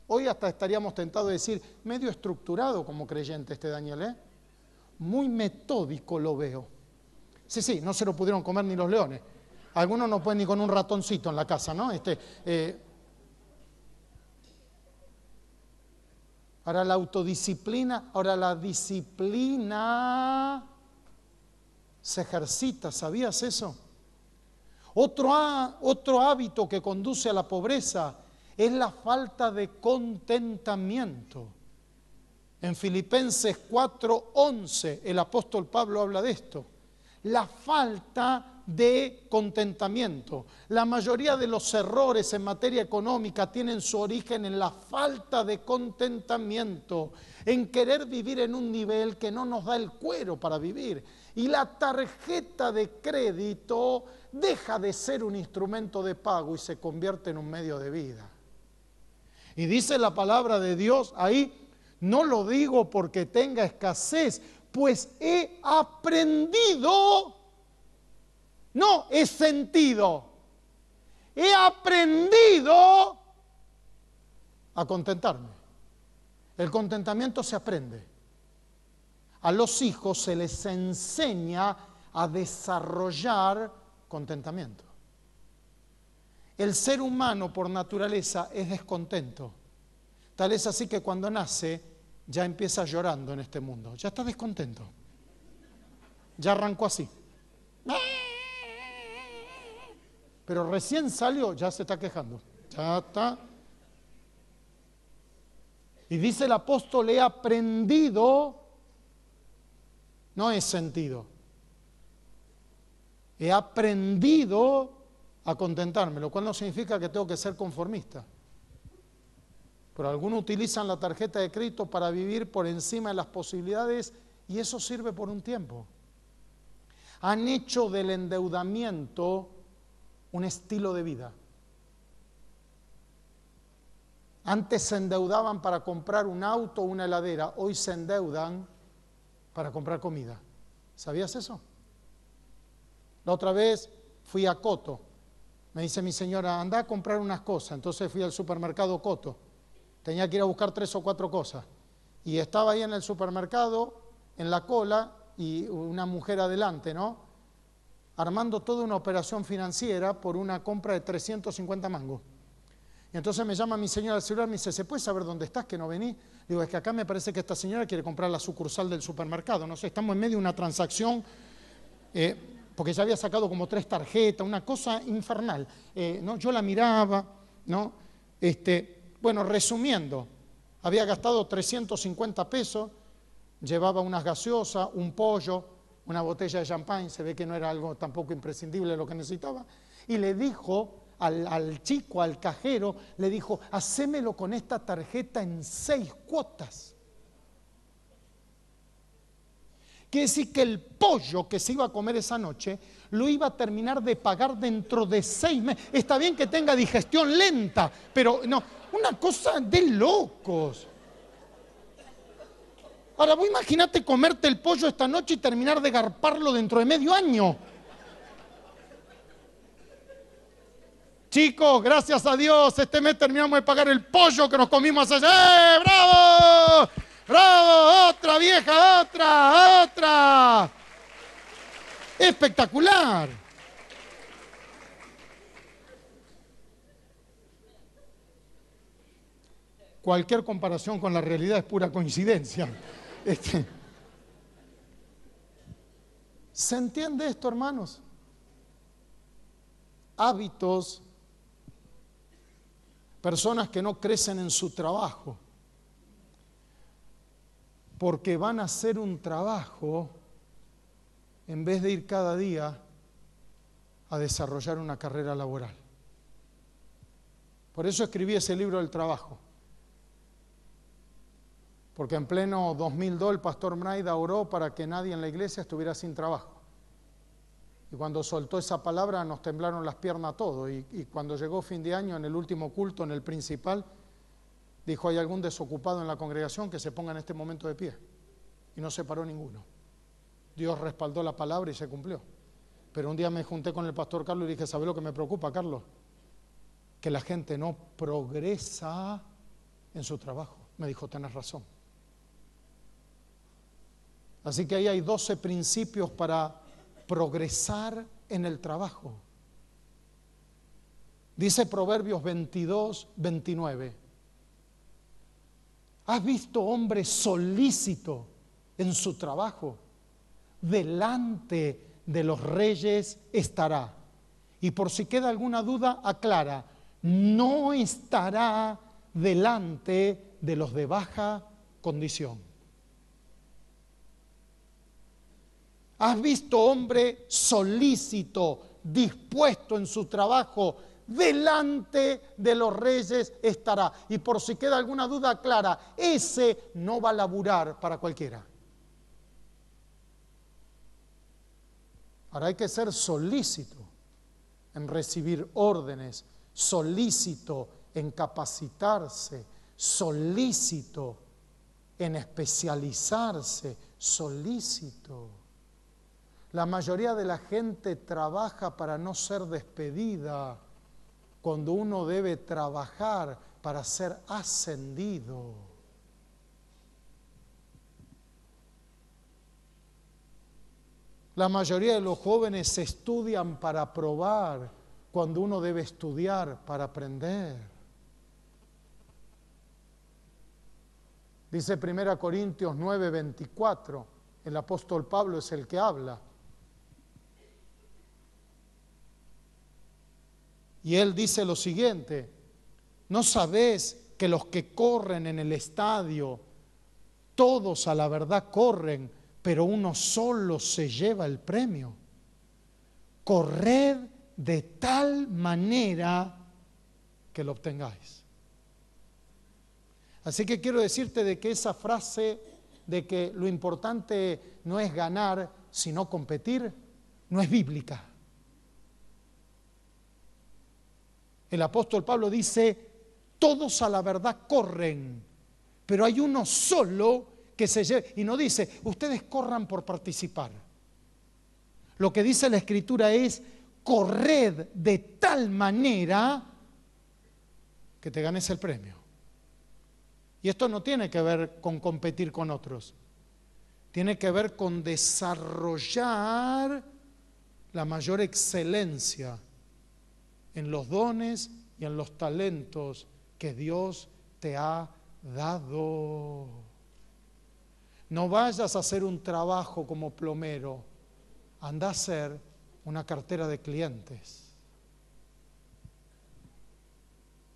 A: Hoy hasta estaríamos tentados de decir, medio estructurado como creyente este Daniel, Muy metódico lo veo. Sí, no se lo pudieron comer ni los leones. Algunos no pueden ni con un ratoncito en la casa, ¿no? Ahora la autodisciplina, ahora la disciplina se ejercita, ¿sabías eso? Otro hábito que conduce a la pobreza es la falta de contentamiento. En Filipenses 4:11 el apóstol Pablo habla de esto. La falta de contentamiento. La mayoría de los errores en materia económica tienen su origen en la falta de contentamiento, en querer vivir en un nivel que no nos da el cuero para vivir. Y la tarjeta de crédito deja de ser un instrumento de pago y se convierte en un medio de vida. Y dice la palabra de Dios ahí, no lo digo porque tenga escasez, pues he aprendido, no he sentido, he aprendido a contentarme. El contentamiento se aprende. A los hijos se les enseña a desarrollar contentamiento. El ser humano por naturaleza es descontento. Tal es así que cuando nace ya empieza llorando en este mundo. Ya está descontento. Ya arrancó así. Pero recién salió, ya se está quejando. Ya está. Y dice el apóstol, he aprendido, no he sentido. He aprendido a contentarme, lo cual no significa que tengo que ser conformista. Pero algunos utilizan la tarjeta de crédito para vivir por encima de las posibilidades y eso sirve por un tiempo. Han hecho del endeudamiento un estilo de vida. Antes se endeudaban para comprar un auto o una heladera, hoy se endeudan para comprar comida. ¿Sabías eso? La otra vez fui a Coto. Me dice mi señora, anda a comprar unas cosas. Entonces fui al supermercado Coto. Tenía que ir a buscar 3 o 4 cosas. Y estaba ahí en el supermercado, en la cola, y una mujer adelante, ¿no? Armando toda una operación financiera por una compra de 350 mangos. Y entonces me llama mi señora al celular, me dice, ¿se puede saber dónde estás, que no venís? Digo, es que acá me parece que esta señora quiere comprar la sucursal del supermercado. No sé, estamos en medio de una transacción, porque ya había sacado como 3 tarjetas, una cosa infernal. ¿No? Yo la miraba, ¿no? Bueno, resumiendo, había gastado 350 pesos, llevaba unas gaseosas, un pollo, una botella de champán, se ve que no era algo tampoco imprescindible lo que necesitaba, y le dijo al chico, al cajero, le dijo, hacémelo con esta tarjeta en 6 cuotas. Quiere decir que el pollo que se iba a comer esa noche lo iba a terminar de pagar dentro de 6 meses. Está bien que tenga digestión lenta, pero no, una cosa de locos. Ahora vos imagínate comerte el pollo esta noche y terminar de garparlo dentro de medio año. Chicos, gracias a Dios, este mes terminamos de pagar el pollo que nos comimos ayer. ¡Eh, bravo! ¡Bravo! ¡Otra vieja! ¡Otra! ¡Espectacular! Cualquier comparación con la realidad es pura coincidencia. ¿Se entiende esto, hermanos? Hábitos, personas que no crecen en su trabajo, porque van a hacer un trabajo en vez de ir cada día a desarrollar una carrera laboral. Por eso escribí ese libro del trabajo. Porque en pleno 2002 el pastor Mraida oró para que nadie en la iglesia estuviera sin trabajo. Y cuando soltó esa palabra nos temblaron las piernas todos. Y cuando llegó fin de año, en el último culto, en el principal, dijo, ¿hay algún desocupado en la congregación que se ponga en este momento de pie? Y no se paró ninguno. Dios respaldó la palabra y se cumplió. Pero un día me junté con el pastor Carlos y dije, ¿sabes lo que me preocupa, Carlos? Que la gente no progresa en su trabajo. Me dijo, tenés razón. Así que ahí hay 12 principios para progresar en el trabajo. Dice Proverbios 22, 29. ¿Has visto hombre solícito en su trabajo? Delante de los reyes estará. Y por si queda alguna duda, aclara, no estará delante de los de baja condición. ¿Has visto hombre solícito, dispuesto en su trabajo? Delante de los reyes estará. Y por si queda alguna duda clara, ese no va a laburar para cualquiera. Ahora hay que ser solícito en recibir órdenes, solícito en capacitarse, solícito en especializarse, solícito. La mayoría de la gente trabaja para no ser despedida, cuando uno debe trabajar para ser ascendido. La mayoría de los jóvenes estudian para aprobar, cuando uno debe estudiar para aprender. Dice 1 Corintios 9:24, el apóstol Pablo es el que habla. Y él dice lo siguiente: ¿no sabés que los que corren en el estadio, todos a la verdad corren, pero uno solo se lleva el premio? Corred de tal manera que lo obtengáis. Así que quiero decirte de que esa frase de que lo importante no es ganar, sino competir, no es bíblica. El apóstol Pablo dice, todos a la verdad corren, pero hay uno solo que se lleva. Y no dice, ustedes corran por participar. Lo que dice la Escritura es, corred de tal manera que te ganes el premio. Y esto no tiene que ver con competir con otros. Tiene que ver con desarrollar la mayor excelencia en los dones y en los talentos que Dios te ha dado. No vayas a hacer un trabajo como plomero, anda a hacer una cartera de clientes.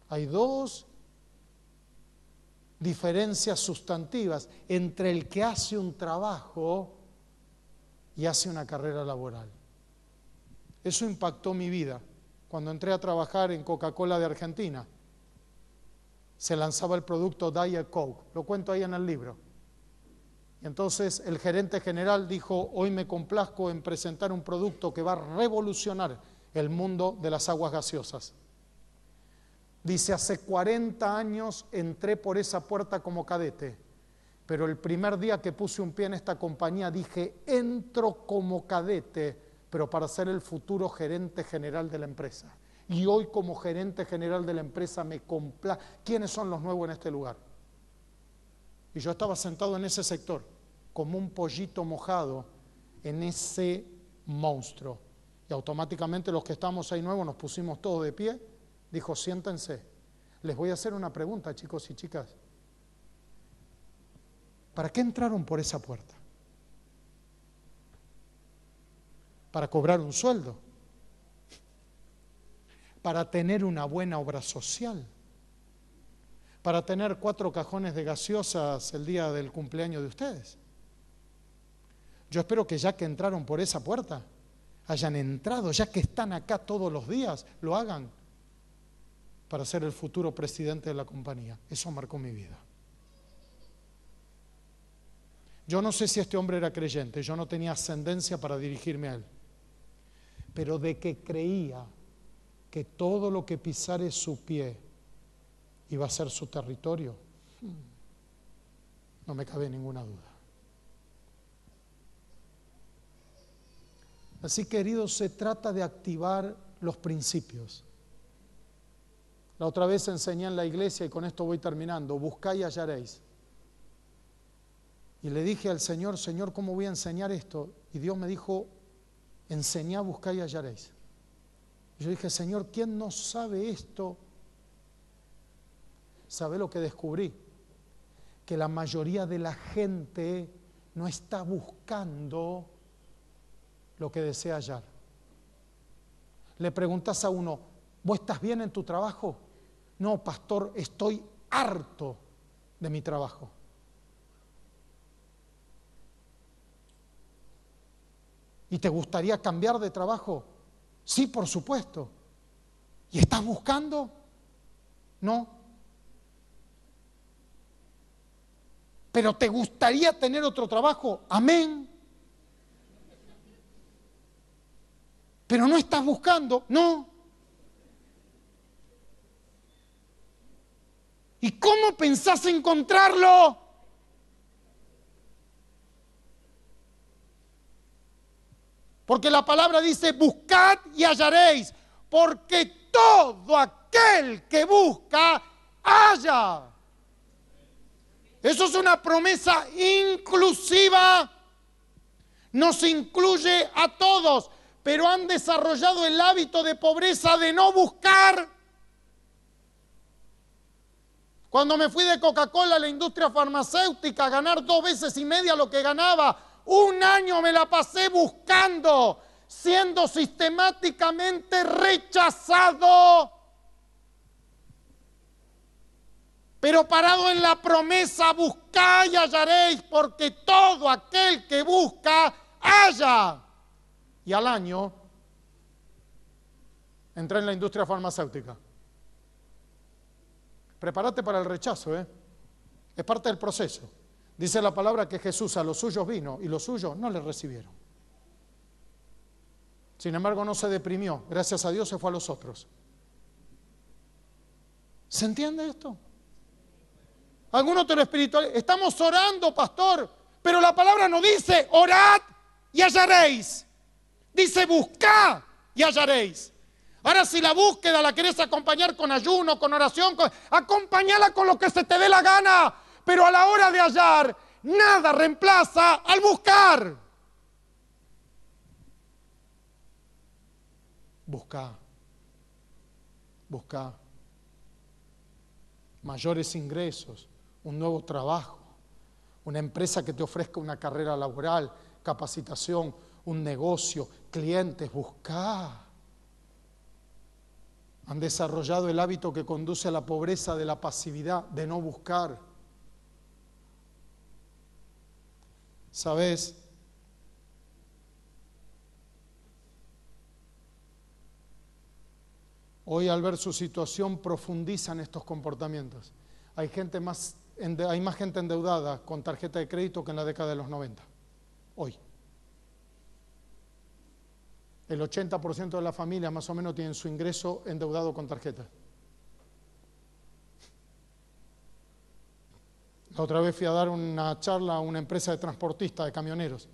A: Hay dos diferencias sustantivas entre el que hace un trabajo y hace una carrera laboral. Eso impactó mi vida. Cuando entré a trabajar en Coca-Cola de Argentina, se lanzaba el producto Diet Coke, lo cuento ahí en el libro. Y entonces el gerente general dijo, hoy me complazco en presentar un producto que va a revolucionar el mundo de las aguas gaseosas. Dice, hace 40 años entré por esa puerta como cadete, pero el primer día que puse un pie en esta compañía dije, entro como cadete, pero para ser el futuro gerente general de la empresa. Y hoy como gerente general de la empresa me complace. ¿Quiénes son los nuevos en este lugar? Y yo estaba sentado en ese sector, como un pollito mojado en ese monstruo. Y automáticamente los que estamos ahí nuevos nos pusimos todos de pie. Dijo, siéntense. Les voy a hacer una pregunta, chicos y chicas. ¿Para qué entraron por esa puerta? Para cobrar un sueldo, para tener una buena obra social, para tener 4 cajones de gaseosas el día del cumpleaños de ustedes. Yo espero que ya que entraron por esa puerta, hayan entrado, ya que están acá todos los días, lo hagan para ser el futuro presidente de la compañía. Eso marcó mi vida. Yo no sé si este hombre era creyente, yo no tenía ascendencia para dirigirme a él. Pero de que creía que todo lo que pisare su pie iba a ser su territorio, no me cabe ninguna duda. Así, queridos, se trata de activar los principios. La otra vez enseñé en la iglesia, y con esto voy terminando, buscad y hallaréis. Y le dije al Señor, Señor, ¿cómo voy a enseñar esto? Y Dios me dijo, enseñá, buscá y hallaréis. Y yo dije, Señor, ¿quién no sabe esto? ¿Sabe lo que descubrí? Que la mayoría de la gente no está buscando lo que desea hallar. Le preguntas a uno, ¿vos estás bien en tu trabajo? No, pastor, estoy harto de mi trabajo. ¿Y te gustaría cambiar de trabajo? Sí, por supuesto. ¿Y estás buscando? No. ¿Pero te gustaría tener otro trabajo? Amén. ¿Pero no estás buscando? No. ¿Y cómo pensás encontrarlo? Porque la palabra dice, buscad y hallaréis, porque todo aquel que busca, halla. Eso es una promesa inclusiva. Nos incluye a todos, pero han desarrollado el hábito de pobreza de no buscar. Cuando me fui de Coca-Cola a la industria farmacéutica a ganar 2 veces y media lo que ganaba, 1 año me la pasé buscando, siendo sistemáticamente rechazado. Pero parado en la promesa, buscad y hallaréis, porque todo aquel que busca, halla. Y al año, entré en la industria farmacéutica. Prepárate para el rechazo, ¿eh? Es parte del proceso. Dice la palabra que Jesús a los suyos vino y los suyos no le recibieron. Sin embargo, no se deprimió. Gracias a Dios se fue a los otros. ¿Se entiende esto? Algunos de lo espiritual, estamos orando, pastor, pero la palabra no dice orad y hallaréis. Dice buscad y hallaréis. Ahora, si la búsqueda la querés acompañar con ayuno, con oración, acompáñala con lo que se te dé la gana. Pero a la hora de hallar, nada reemplaza al buscar. Buscá. Buscá. Mayores ingresos, un nuevo trabajo, una empresa que te ofrezca una carrera laboral, capacitación, un negocio, clientes, buscá. Han desarrollado el hábito que conduce a la pobreza de la pasividad, de no buscar. ¿Sabes? Hoy, al ver su situación, profundizan estos comportamientos. Hay más gente endeudada con tarjeta de crédito que en la década de los 90. Hoy. El 80% de la familia más o menos tienen su ingreso endeudado con tarjeta. La otra vez fui a dar una charla a una empresa de transportistas, de camioneros.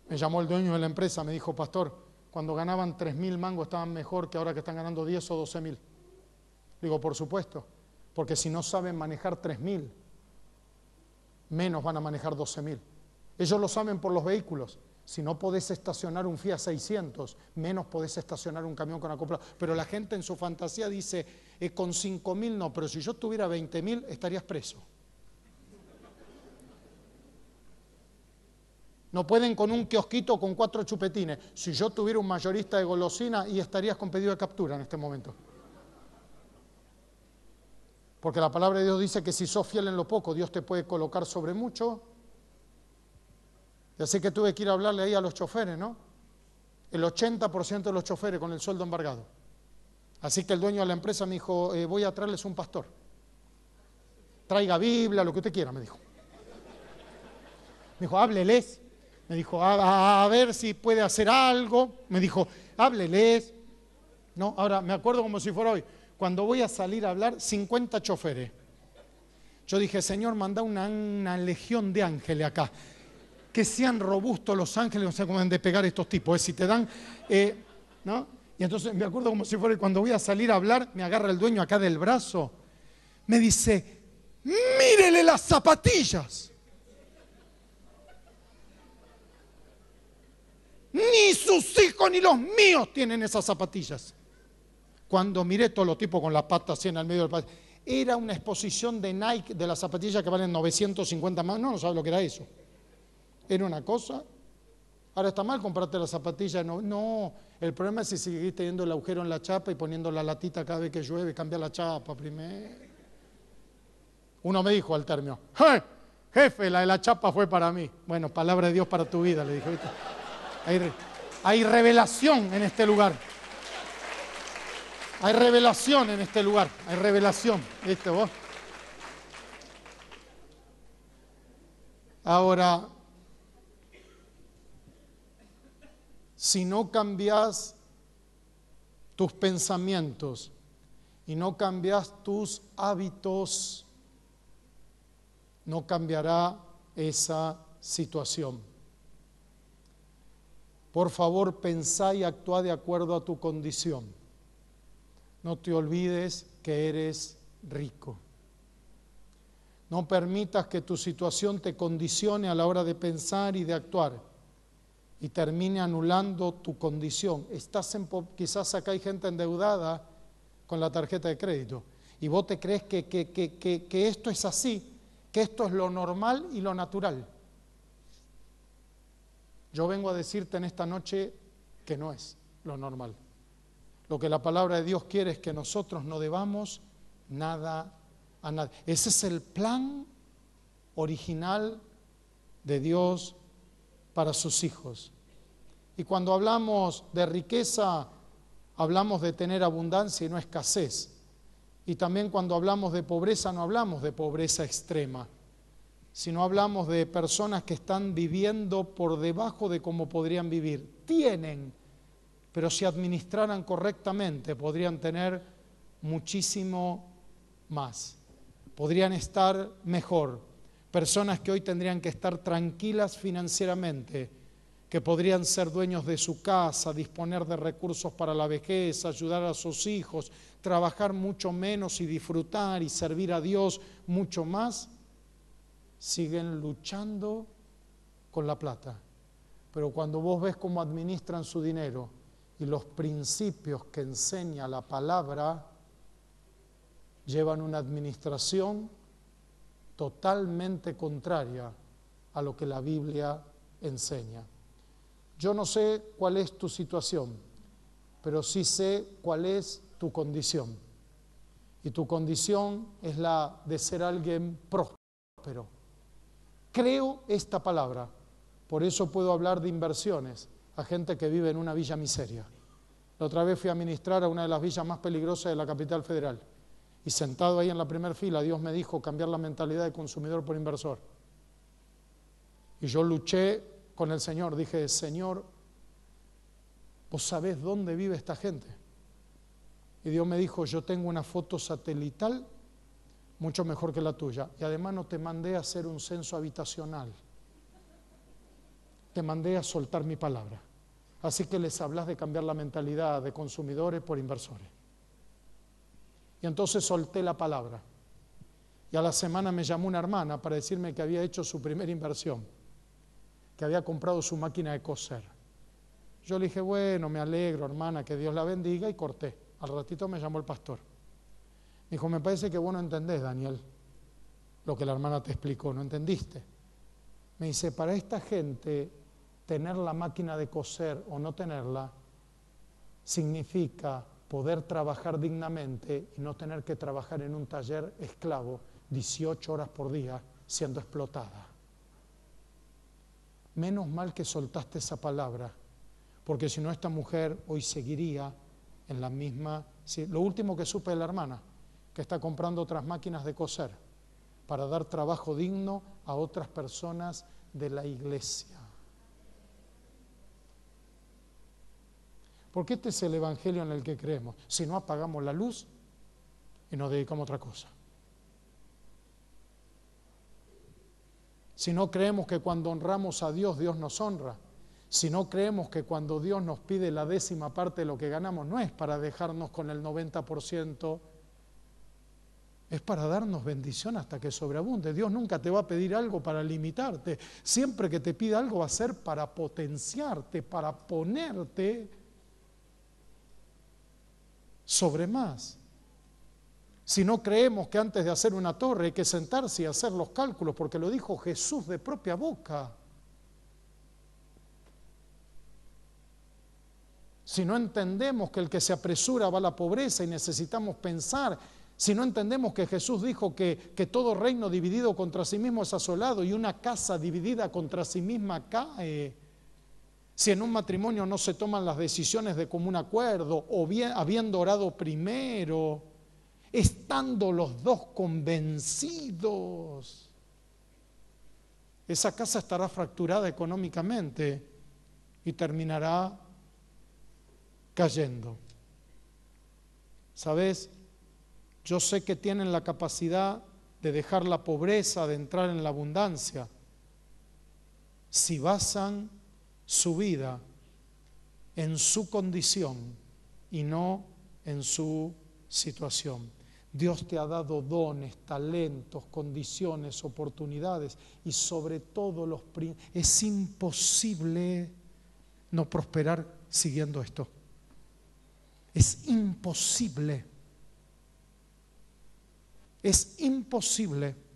A: Me llamó el dueño de la empresa, me dijo, pastor, cuando ganaban 3.000 mangos estaban mejor que ahora que están ganando 10 o 12.000. Digo, por supuesto, porque si no saben manejar 3.000, menos van a manejar 12.000. Ellos lo saben por los vehículos. Si no podés estacionar un Fiat 600, menos podés estacionar un camión con acoplado. Pero la gente en su fantasía dice, con 5.000 no, pero si yo tuviera 20.000 estarías preso. No pueden con un kiosquito con 4 chupetines. Si yo tuviera un mayorista de golosina, y estarías con pedido de captura en este momento. Porque la palabra de Dios dice que si sos fiel en lo poco, Dios te puede colocar sobre mucho. Y así que tuve que ir a hablarle ahí a los choferes, ¿no? El 80% de los choferes con el sueldo embargado. Así que el dueño de la empresa me dijo, voy a traerles un pastor. Traiga Biblia, lo que usted quiera, me dijo. Me dijo, hábleles. Me dijo, a ver si puede hacer algo. Me dijo, hábleles. No, ahora me acuerdo como si fuera hoy. Cuando voy a salir a hablar, 50 choferes. Yo dije, Señor, manda una legión de ángeles acá. Que sean robustos los ángeles, no sé cómo han de pegar estos tipos. Si te dan, ¿no? Y entonces me acuerdo como si fuera, cuando voy a salir a hablar, me agarra el dueño acá del brazo. Me dice, mírele las zapatillas. Ni sus hijos ni los míos tienen esas zapatillas. Cuando miré todos los tipos con las patas así en el medio del patio, era una exposición de Nike de las zapatillas que valen 950 más. No sabe lo que era eso. Era una cosa. Ahora está mal comprarte las zapatillas. No, el problema es si seguís teniendo el agujero en la chapa y poniendo la latita cada vez que llueve, cambia la chapa primero. Uno me dijo al término, jefe, la de la chapa fue para mí. Bueno, palabra de Dios para tu vida, le dije. ¿Viste? Hay revelación en este lugar. Hay revelación en este lugar. Hay revelación. ¿Viste vos? Ahora, si no cambias tus pensamientos y no cambias tus hábitos, no cambiará esa situación. Por favor, pensá y actúa de acuerdo a tu condición. No te olvides que eres rico. No permitas que tu situación te condicione a la hora de pensar y de actuar y termine anulando tu condición. Quizás acá hay gente endeudada con la tarjeta de crédito y vos te crees que esto es así, que esto es lo normal y lo natural. Yo vengo a decirte en esta noche que no es lo normal. Lo que la palabra de Dios quiere es que nosotros no debamos nada a nadie. Ese es el plan original de Dios para sus hijos. Y cuando hablamos de riqueza, hablamos de tener abundancia y no escasez. Y también cuando hablamos de pobreza, no hablamos de pobreza extrema, sino hablamos de personas que están viviendo por debajo de cómo podrían vivir. Tienen, pero si administraran correctamente, podrían tener muchísimo más. Podrían estar mejor. Personas que hoy tendrían que estar tranquilas financieramente, que podrían ser dueños de su casa, disponer de recursos para la vejez, ayudar a sus hijos, trabajar mucho menos y disfrutar y servir a Dios mucho más, siguen luchando con la plata. Pero cuando vos ves cómo administran su dinero y los principios que enseña la palabra, llevan una administración totalmente contraria a lo que la Biblia enseña. Yo no sé cuál es tu situación, pero sí sé cuál es tu condición. Y tu condición es la de ser alguien próspero. Creo esta palabra, por eso puedo hablar de inversiones a gente que vive en una villa miseria. La otra vez fui a ministrar a una de las villas más peligrosas de la capital federal. Y sentado ahí en la primera fila, Dios me dijo cambiar la mentalidad de consumidor por inversor. Y yo luché con el Señor, dije, Señor, ¿vos sabés dónde vive esta gente? Y Dios me dijo, yo tengo una foto satelital mucho mejor que la tuya. Y además no te mandé a hacer un censo habitacional. Te mandé a soltar mi palabra. Así que les hablas de cambiar la mentalidad de consumidores por inversores. Y entonces solté la palabra. Y a la semana me llamó una hermana para decirme que había hecho su primera inversión, que había comprado su máquina de coser. Yo le dije, bueno, me alegro, hermana, que Dios la bendiga, y corté. Al ratito me llamó el pastor. Me dijo, me parece que vos no entendés, Daniel, lo que la hermana te explicó, ¿no entendiste? Me dice, para esta gente, tener la máquina de coser o no tenerla, significa poder trabajar dignamente y no tener que trabajar en un taller esclavo 18 horas por día siendo explotada. Menos mal que soltaste esa palabra, porque si no esta mujer hoy seguiría en la misma... Sí, lo último que supe de la hermana, que está comprando otras máquinas de coser para dar trabajo digno a otras personas de la iglesia. Porque este es el evangelio en el que creemos. Si no, apagamos la luz y nos dedicamos a otra cosa. Si no creemos que cuando honramos a Dios, Dios nos honra. Si no creemos que cuando Dios nos pide la 10ª parte de lo que ganamos, no es para dejarnos con el 90%, es para darnos bendición hasta que sobreabunde. Dios nunca te va a pedir algo para limitarte. Siempre que te pida algo va a ser para potenciarte, para ponerte sobre más. Si no creemos que antes de hacer una torre hay que sentarse y hacer los cálculos, porque lo dijo Jesús de propia boca. Si no entendemos que el que se apresura va a la pobreza y necesitamos pensar, si no entendemos que Jesús dijo que todo reino dividido contra sí mismo es asolado y una casa dividida contra sí misma cae. Si en un matrimonio no se toman las decisiones de común acuerdo, o bien habiendo orado primero, estando los dos convencidos, esa casa estará fracturada económicamente y terminará cayendo. ¿Sabes? Yo sé que tienen la capacidad de dejar la pobreza, de entrar en la abundancia, si basan su vida en su condición y no en su situación. Dios te ha dado dones, talentos, condiciones, oportunidades y sobre todo es imposible no prosperar siguiendo esto. Es imposible. Es imposible.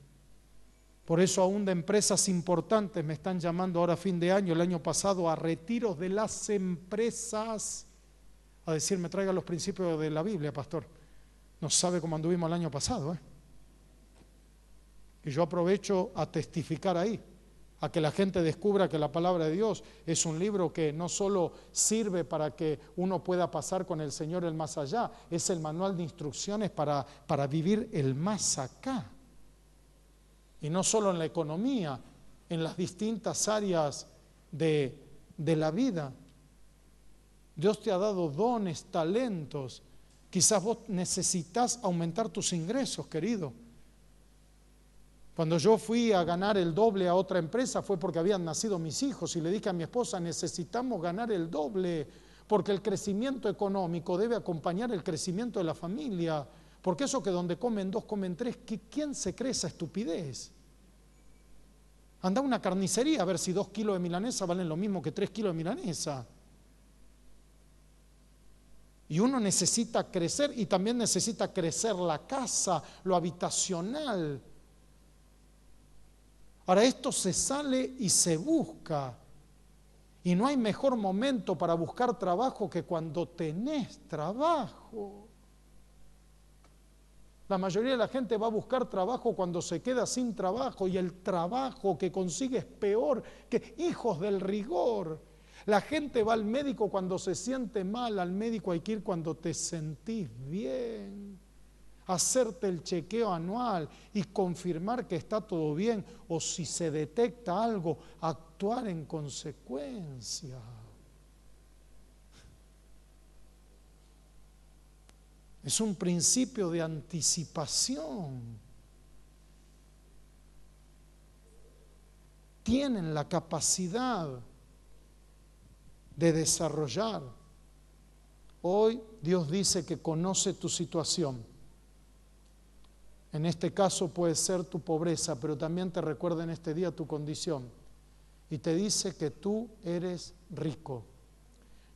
A: Por eso aún de empresas importantes me están llamando ahora a fin de año, el año pasado, a retiros de las empresas, a decirme, traiga los principios de la Biblia, pastor. No sabe cómo anduvimos el año pasado, Y yo aprovecho a testificar ahí, a que la gente descubra que la palabra de Dios es un libro que no solo sirve para que uno pueda pasar con el Señor el más allá, es el manual de instrucciones para vivir el más acá. Y no solo en la economía, en las distintas áreas de la vida. Dios te ha dado dones, talentos. Quizás vos necesitas aumentar tus ingresos, querido. Cuando yo fui a ganar el doble a otra empresa fue porque habían nacido mis hijos y le dije a mi esposa, necesitamos ganar el doble porque el crecimiento económico debe acompañar el crecimiento de la familia. Porque eso que donde comen dos, comen tres, ¿quién se cree esa estupidez? Anda a una carnicería a ver si 2 kilos de milanesa valen lo mismo que 3 kilos de milanesa. Y uno necesita crecer y también necesita crecer la casa, lo habitacional. Ahora esto se sale y se busca. Y no hay mejor momento para buscar trabajo que cuando tenés trabajo. La mayoría de la gente va a buscar trabajo cuando se queda sin trabajo y el trabajo que consigue es peor que hijos del rigor. La gente va al médico cuando se siente mal, al médico hay que ir cuando te sentís bien. Hacerte el chequeo anual y confirmar que está todo bien o si se detecta algo, actuar en consecuencia. Es un principio de anticipación. Tienen la capacidad de desarrollar. Hoy Dios dice que conoce tu situación. En este caso puede ser tu pobreza, pero también te recuerda en este día tu condición. Y te dice que tú eres rico.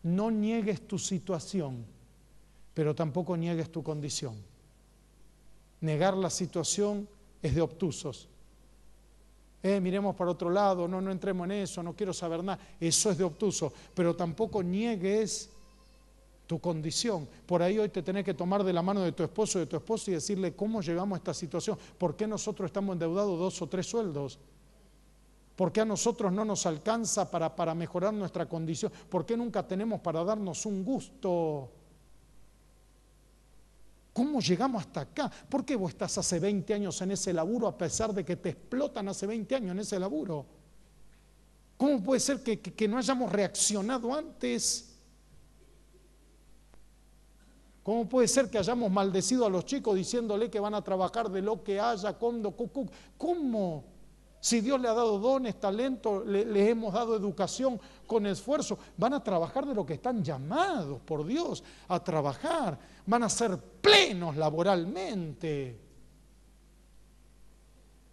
A: No niegues tu situación, pero tampoco niegues tu condición. Negar la situación es de obtusos. Miremos para otro lado, no entremos en eso, no quiero saber nada. Eso es de obtuso, pero tampoco niegues tu condición. Por ahí hoy te tenés que tomar de la mano de tu esposo y decirle cómo llegamos a esta situación. ¿Por qué nosotros estamos endeudados 2 o 3 sueldos? ¿Por qué a nosotros no nos alcanza para mejorar nuestra condición? ¿Por qué nunca tenemos para darnos un gusto? ¿Cómo llegamos hasta acá? ¿Por qué vos estás hace 20 años en ese laburo a pesar de que te explotan hace 20 años en ese laburo? ¿Cómo puede ser que no hayamos reaccionado antes? ¿Cómo puede ser que hayamos maldecido a los chicos diciéndole que van a trabajar de lo que haya? ¿Cómo? Si Dios le ha dado dones, talento, les hemos dado educación con esfuerzo, van a trabajar de lo que están llamados por Dios a trabajar, van a ser plenos laboralmente.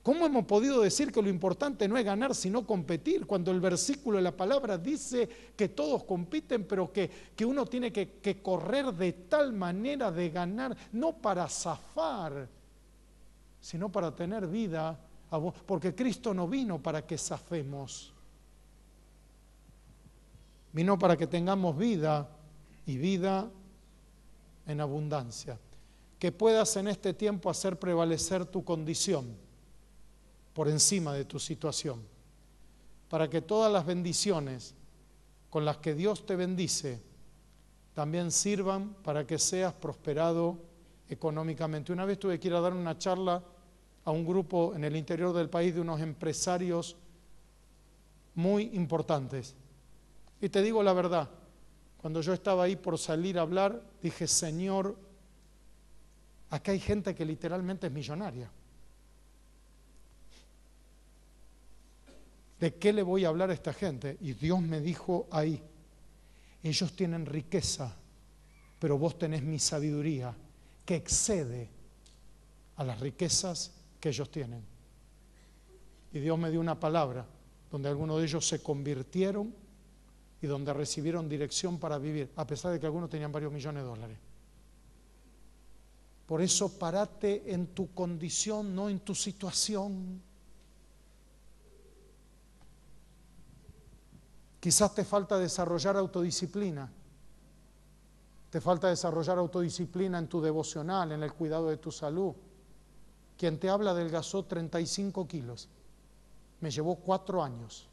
A: ¿Cómo hemos podido decir que lo importante no es ganar sino competir cuando el versículo de la palabra dice que todos compiten pero que uno tiene que correr de tal manera de ganar, no para zafar, sino para tener vida? Porque Cristo no vino para que zafemos, vino para que tengamos vida y vida en abundancia. Que puedas en este tiempo hacer prevalecer tu condición por encima de tu situación, para que todas las bendiciones con las que Dios te bendice también sirvan para que seas prosperado económicamente. Una vez tuve que ir a dar una charla a un grupo en el interior del país de unos empresarios muy importantes. Y te digo la verdad, cuando yo estaba ahí por salir a hablar, dije, Señor, acá hay gente que literalmente es millonaria. ¿De qué le voy a hablar a esta gente? Y Dios me dijo ahí, Ellos tienen riqueza, pero vos tenés mi sabiduría, que excede a las riquezas que ellos tienen. Y Dios me dio una palabra donde algunos de ellos se convirtieron y donde recibieron dirección para vivir, a pesar de que algunos tenían varios millones de dólares. Por eso parate en tu condición, no en tu situación. Quizás te falta desarrollar autodisciplina. Te falta desarrollar autodisciplina en tu devocional, en el cuidado de tu salud. Quien te habla adelgazó 35 kilos. Me llevó 4 años.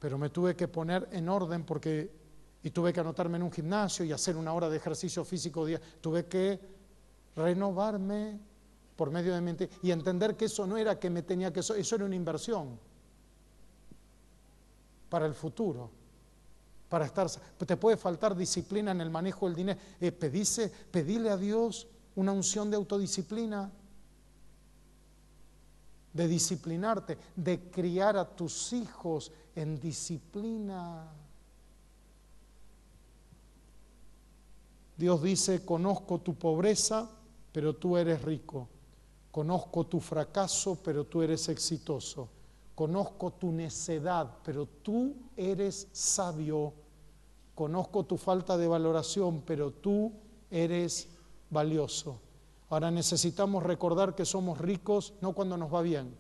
A: Pero me tuve que poner en orden y tuve que anotarme en un gimnasio y hacer 1 hora de ejercicio físico diario. Tuve que renovarme por medio de mi mente y entender que eso no era que me tenía que... Eso era una inversión para el futuro. Para estar... Te puede faltar disciplina en el manejo del dinero. Pedile a Dios una unción de autodisciplina, de disciplinarte, de criar a tus hijos en disciplina. Dios dice, conozco tu pobreza, pero tú eres rico. Conozco tu fracaso, pero tú eres exitoso. Conozco tu necedad, pero tú eres sabio. Conozco tu falta de valoración, pero tú eres valioso. Ahora necesitamos recordar que somos ricos no cuando nos va bien,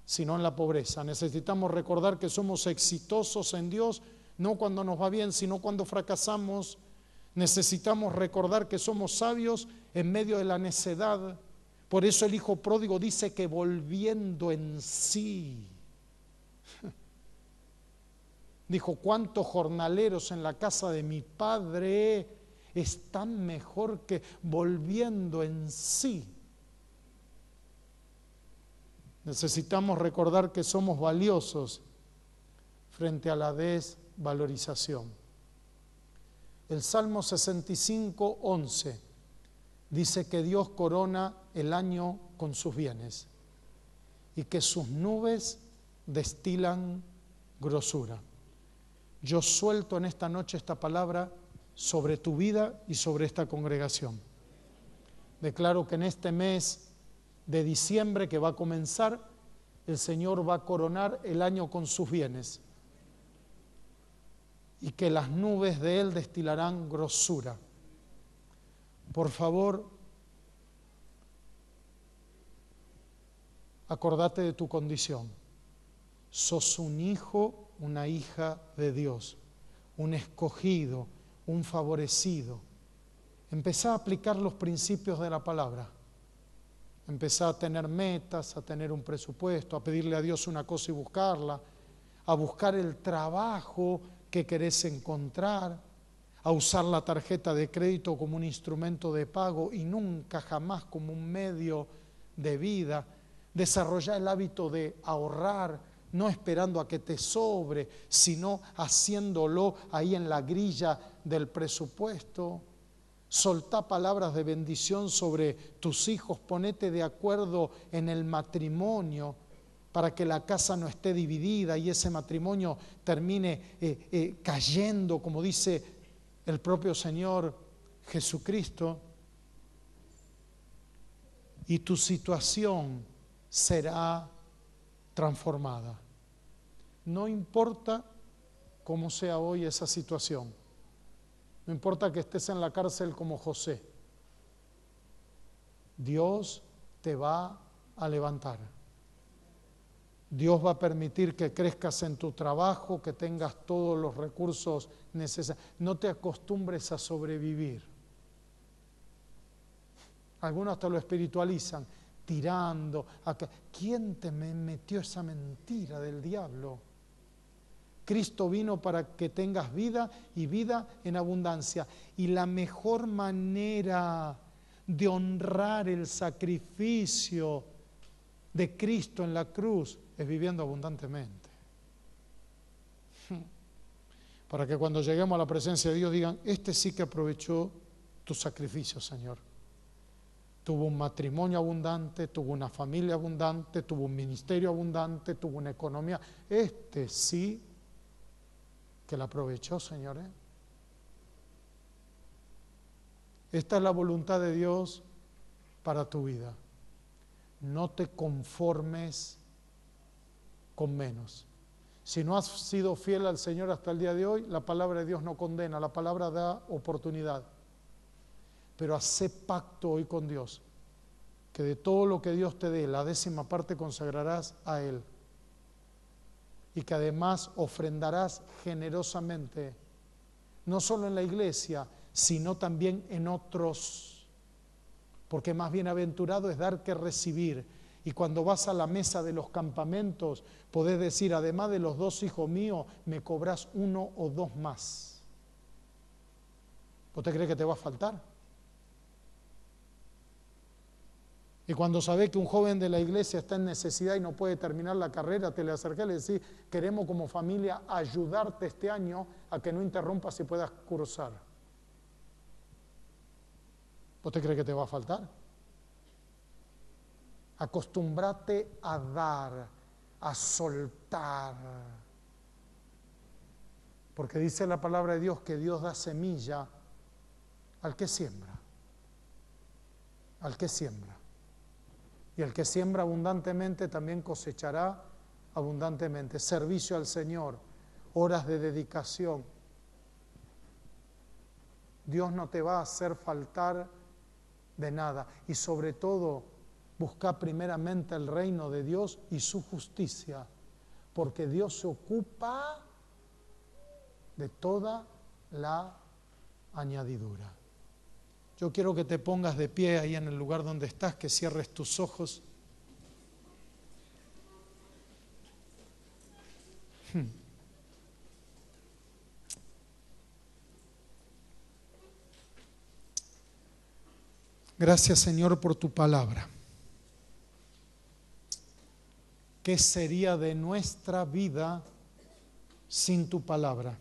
A: sino en la pobreza. Necesitamos recordar que somos exitosos en Dios no cuando nos va bien, sino cuando fracasamos. Necesitamos recordar que somos sabios en medio de la necedad. Por eso el hijo pródigo dice que volviendo en sí. Dijo, ¿cuántos jornaleros en la casa de mi padre están mejor que volviendo en sí? Necesitamos recordar que somos valiosos frente a la desvalorización. El Salmo 65, 11 dice que Dios corona el año con sus bienes y que sus nubes destilan grosura. Yo suelto en esta noche esta palabra sobre tu vida y sobre esta congregación. Declaro que en este mes de diciembre que va a comenzar, el Señor va a coronar el año con sus bienes y que las nubes de Él destilarán grosura. Por favor, acordate de tu condición. Sos un hijo, una hija de Dios, un escogido, un favorecido. Empezá a aplicar los principios de la palabra. Empezá a tener metas, a tener un presupuesto, a pedirle a Dios una cosa y buscarla, a buscar el trabajo que querés encontrar, a usar la tarjeta de crédito como un instrumento de pago y nunca jamás como un medio de vida. Desarrollar el hábito de ahorrar, no esperando a que te sobre, sino haciéndolo ahí en la grilla del presupuesto. Soltá palabras de bendición sobre tus hijos, ponete de acuerdo en el matrimonio para que la casa no esté dividida y ese matrimonio termine cayendo, como dice el propio Señor Jesucristo. Y tu situación será transformada. No importa cómo sea hoy esa situación. No importa que estés en la cárcel como José. Dios te va a levantar. Dios va a permitir que crezcas en tu trabajo, que tengas todos los recursos necesarios. No te acostumbres a sobrevivir. Algunos hasta lo espiritualizan, tirando. ¿Quién te metió esa mentira del diablo? Cristo vino para que tengas vida y vida en abundancia. Y la mejor manera de honrar el sacrificio de Cristo en la cruz es viviendo abundantemente. Para que cuando lleguemos a la presencia de Dios digan, este sí que aprovechó tu sacrificio, Señor. Tuvo un matrimonio abundante, tuvo una familia abundante, tuvo un ministerio abundante, tuvo una economía. Este sí que la aprovechó, señores. Esta es la voluntad de Dios para tu vida. No te conformes con menos. Si no has sido fiel al Señor hasta el día de hoy, la palabra de Dios no condena, la palabra da oportunidad. Pero hace pacto hoy con Dios, que de todo lo que Dios te dé, la 10ª parte consagrarás a Él. Y que además ofrendarás generosamente, no solo en la iglesia, sino también en otros. Porque más bienaventurado es dar que recibir. Y cuando vas a la mesa de los campamentos, podés decir, además de los 2 hijos míos, me cobras 1 o 2 más. ¿Vos te crees que te va a faltar? Y cuando sabés que un joven de la iglesia está en necesidad y no puede terminar la carrera, te le acercás y le decís, queremos como familia ayudarte este año a que no interrumpas y puedas cursar. ¿Vos te crees que te va a faltar? Acostúmbrate a dar, a soltar. Porque dice la palabra de Dios que Dios da semilla al que siembra. Al que siembra. Y el que siembra abundantemente también cosechará abundantemente. Servicio al Señor, horas de dedicación. Dios no te va a hacer faltar de nada. Y sobre todo, busca primeramente el reino de Dios y su justicia, porque Dios se ocupa de toda la añadidura. Yo quiero que te pongas de pie ahí en el lugar donde estás, que cierres tus ojos. Gracias, Señor, por tu palabra. ¿Qué sería de nuestra vida sin tu palabra?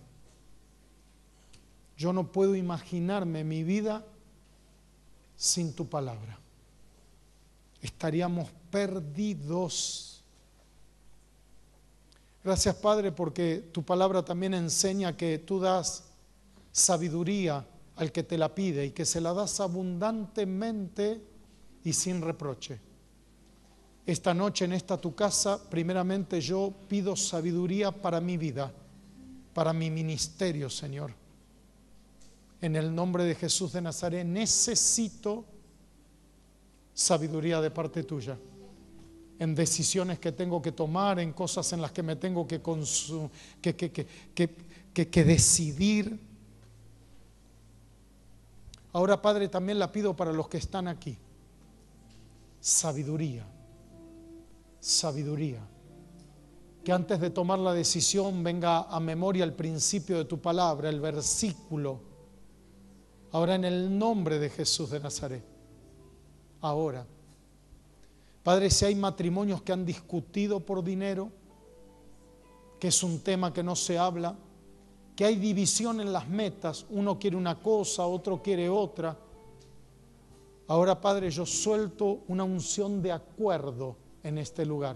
A: Yo no puedo imaginarme mi vida sin tu palabra. Estaríamos perdidos. Gracias, Padre, porque tu palabra también enseña que tú das sabiduría al que te la pide y que se la das abundantemente y sin reproche. Esta noche en esta tu casa, primeramente yo pido sabiduría para mi vida, para mi ministerio, Señor. En el nombre de Jesús de Nazaret necesito sabiduría de parte tuya. En decisiones que tengo que tomar, en cosas en las que me tengo que decidir. Ahora, Padre, también la pido para los que están aquí. Sabiduría. Sabiduría. Que antes de tomar la decisión venga a memoria el principio de tu palabra, el versículo. Ahora en el nombre de Jesús de Nazaret. Ahora. Padre, si hay matrimonios que han discutido por dinero, que es un tema que no se habla, que hay división en las metas, uno quiere una cosa, otro quiere otra. Ahora, Padre, yo suelto una unción de acuerdo en este lugar,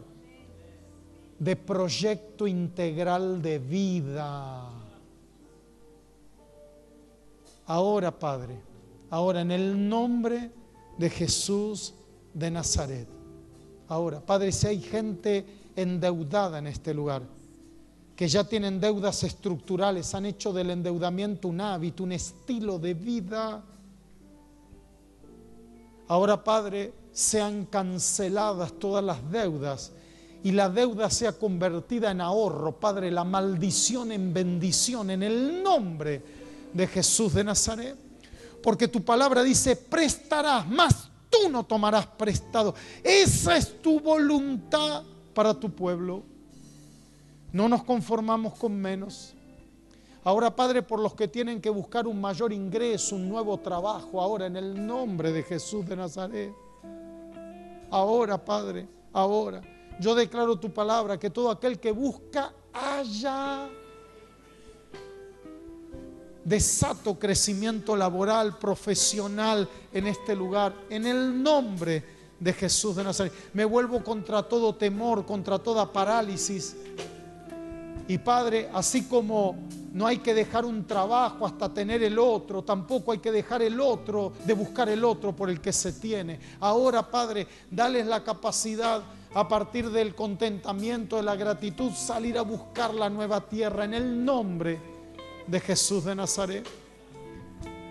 A: de proyecto integral de vida. Ahora, Padre, ahora en el nombre de Jesús de Nazaret. Ahora, Padre, si hay gente endeudada en este lugar, que ya tienen deudas estructurales, han hecho del endeudamiento un hábito, un estilo de vida. Ahora, Padre, sean canceladas todas las deudas y la deuda sea convertida en ahorro, Padre, la maldición en bendición, en el nombre de Jesús de Nazaret. Porque tu palabra dice, prestarás, mas tú no tomarás prestado. Esa es tu voluntad para tu pueblo. No nos conformamos con menos. Ahora, Padre, por los que tienen que buscar un mayor ingreso, un nuevo trabajo, ahora en el nombre de Jesús de Nazaret. Ahora, Padre, ahora. Yo declaro tu palabra, que todo aquel que busca, haya. Desato crecimiento laboral, profesional en este lugar, en el nombre de Jesús de Nazaret. Me vuelvo contra todo temor, contra toda parálisis. Y Padre, así como No hay que dejar un trabajo hasta tener el otro, tampoco hay que dejar el otro, de buscar el otro por el que se tiene. Ahora, Padre, dales la capacidad a partir del contentamiento, de la gratitud, salir a buscar la nueva tierra en el nombre de Jesús de Nazaret.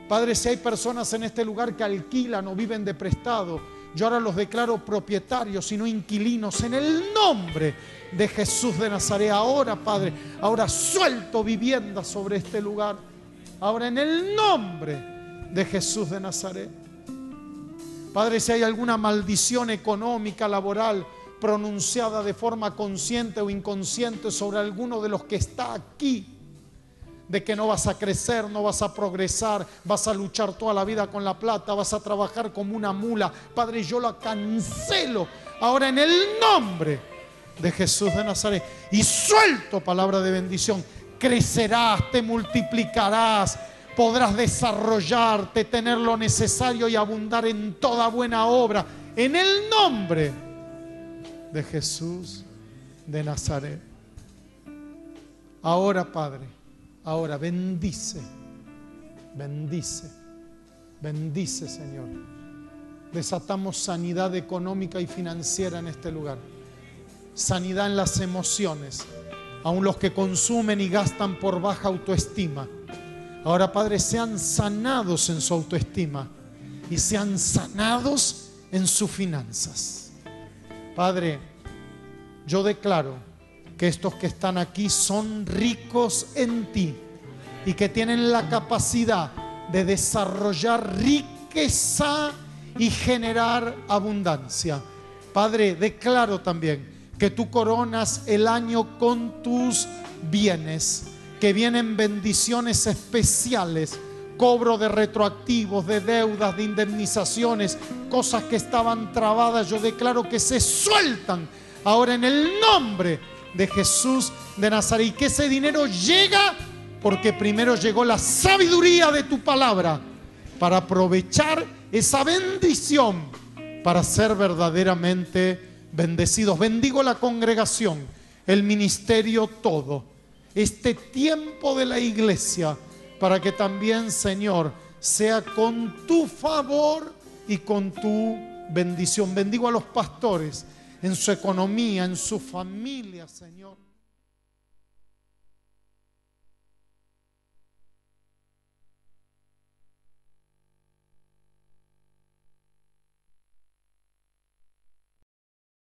A: Padre, si hay personas en este lugar que alquilan o viven de prestado, yo ahora los declaro propietarios y no inquilinos en el nombre de Jesús de Nazaret. Ahora, Padre, ahora suelto vivienda sobre este lugar. Ahora en el nombre de Jesús de Nazaret. Padre, si hay alguna maldición económica, laboral, pronunciada de forma consciente o inconsciente sobre alguno de los que está aquí, de que no vas a crecer, no vas a progresar, vas a luchar toda la vida con la plata, vas a trabajar como una mula. Padre, yo la cancelo ahora en el nombre de Jesús de Nazaret y suelto palabra de bendición. Crecerás, te multiplicarás, podrás desarrollarte, tener lo necesario y abundar en toda buena obra en el nombre de Jesús de Nazaret. Ahora, Padre, ahora bendice, bendice, bendice, Señor. Desatamos sanidad económica y financiera en este lugar. Sanidad en las emociones, aun los que consumen y gastan por baja autoestima. Ahora, Padre, sean sanados en su autoestima y sean sanados en sus finanzas. Padre, yo declaro que estos que están aquí son ricos en ti y que tienen la capacidad de desarrollar riqueza y generar abundancia. Padre, declaro también que tú coronas el año con tus bienes, que vienen bendiciones especiales, cobro de retroactivos, de deudas, de indemnizaciones, cosas que estaban trabadas. Yo declaro que se sueltan ahora en el nombre de Jesús de Nazaret, y que ese dinero llega porque primero llegó la sabiduría de tu palabra para aprovechar esa bendición para ser verdaderamente bendecidos. Bendigo la congregación, el ministerio, todo este tiempo de la iglesia, para que también, Señor, sea con tu favor y con tu bendición. Bendigo a los pastores en su economía, en su familia, Señor.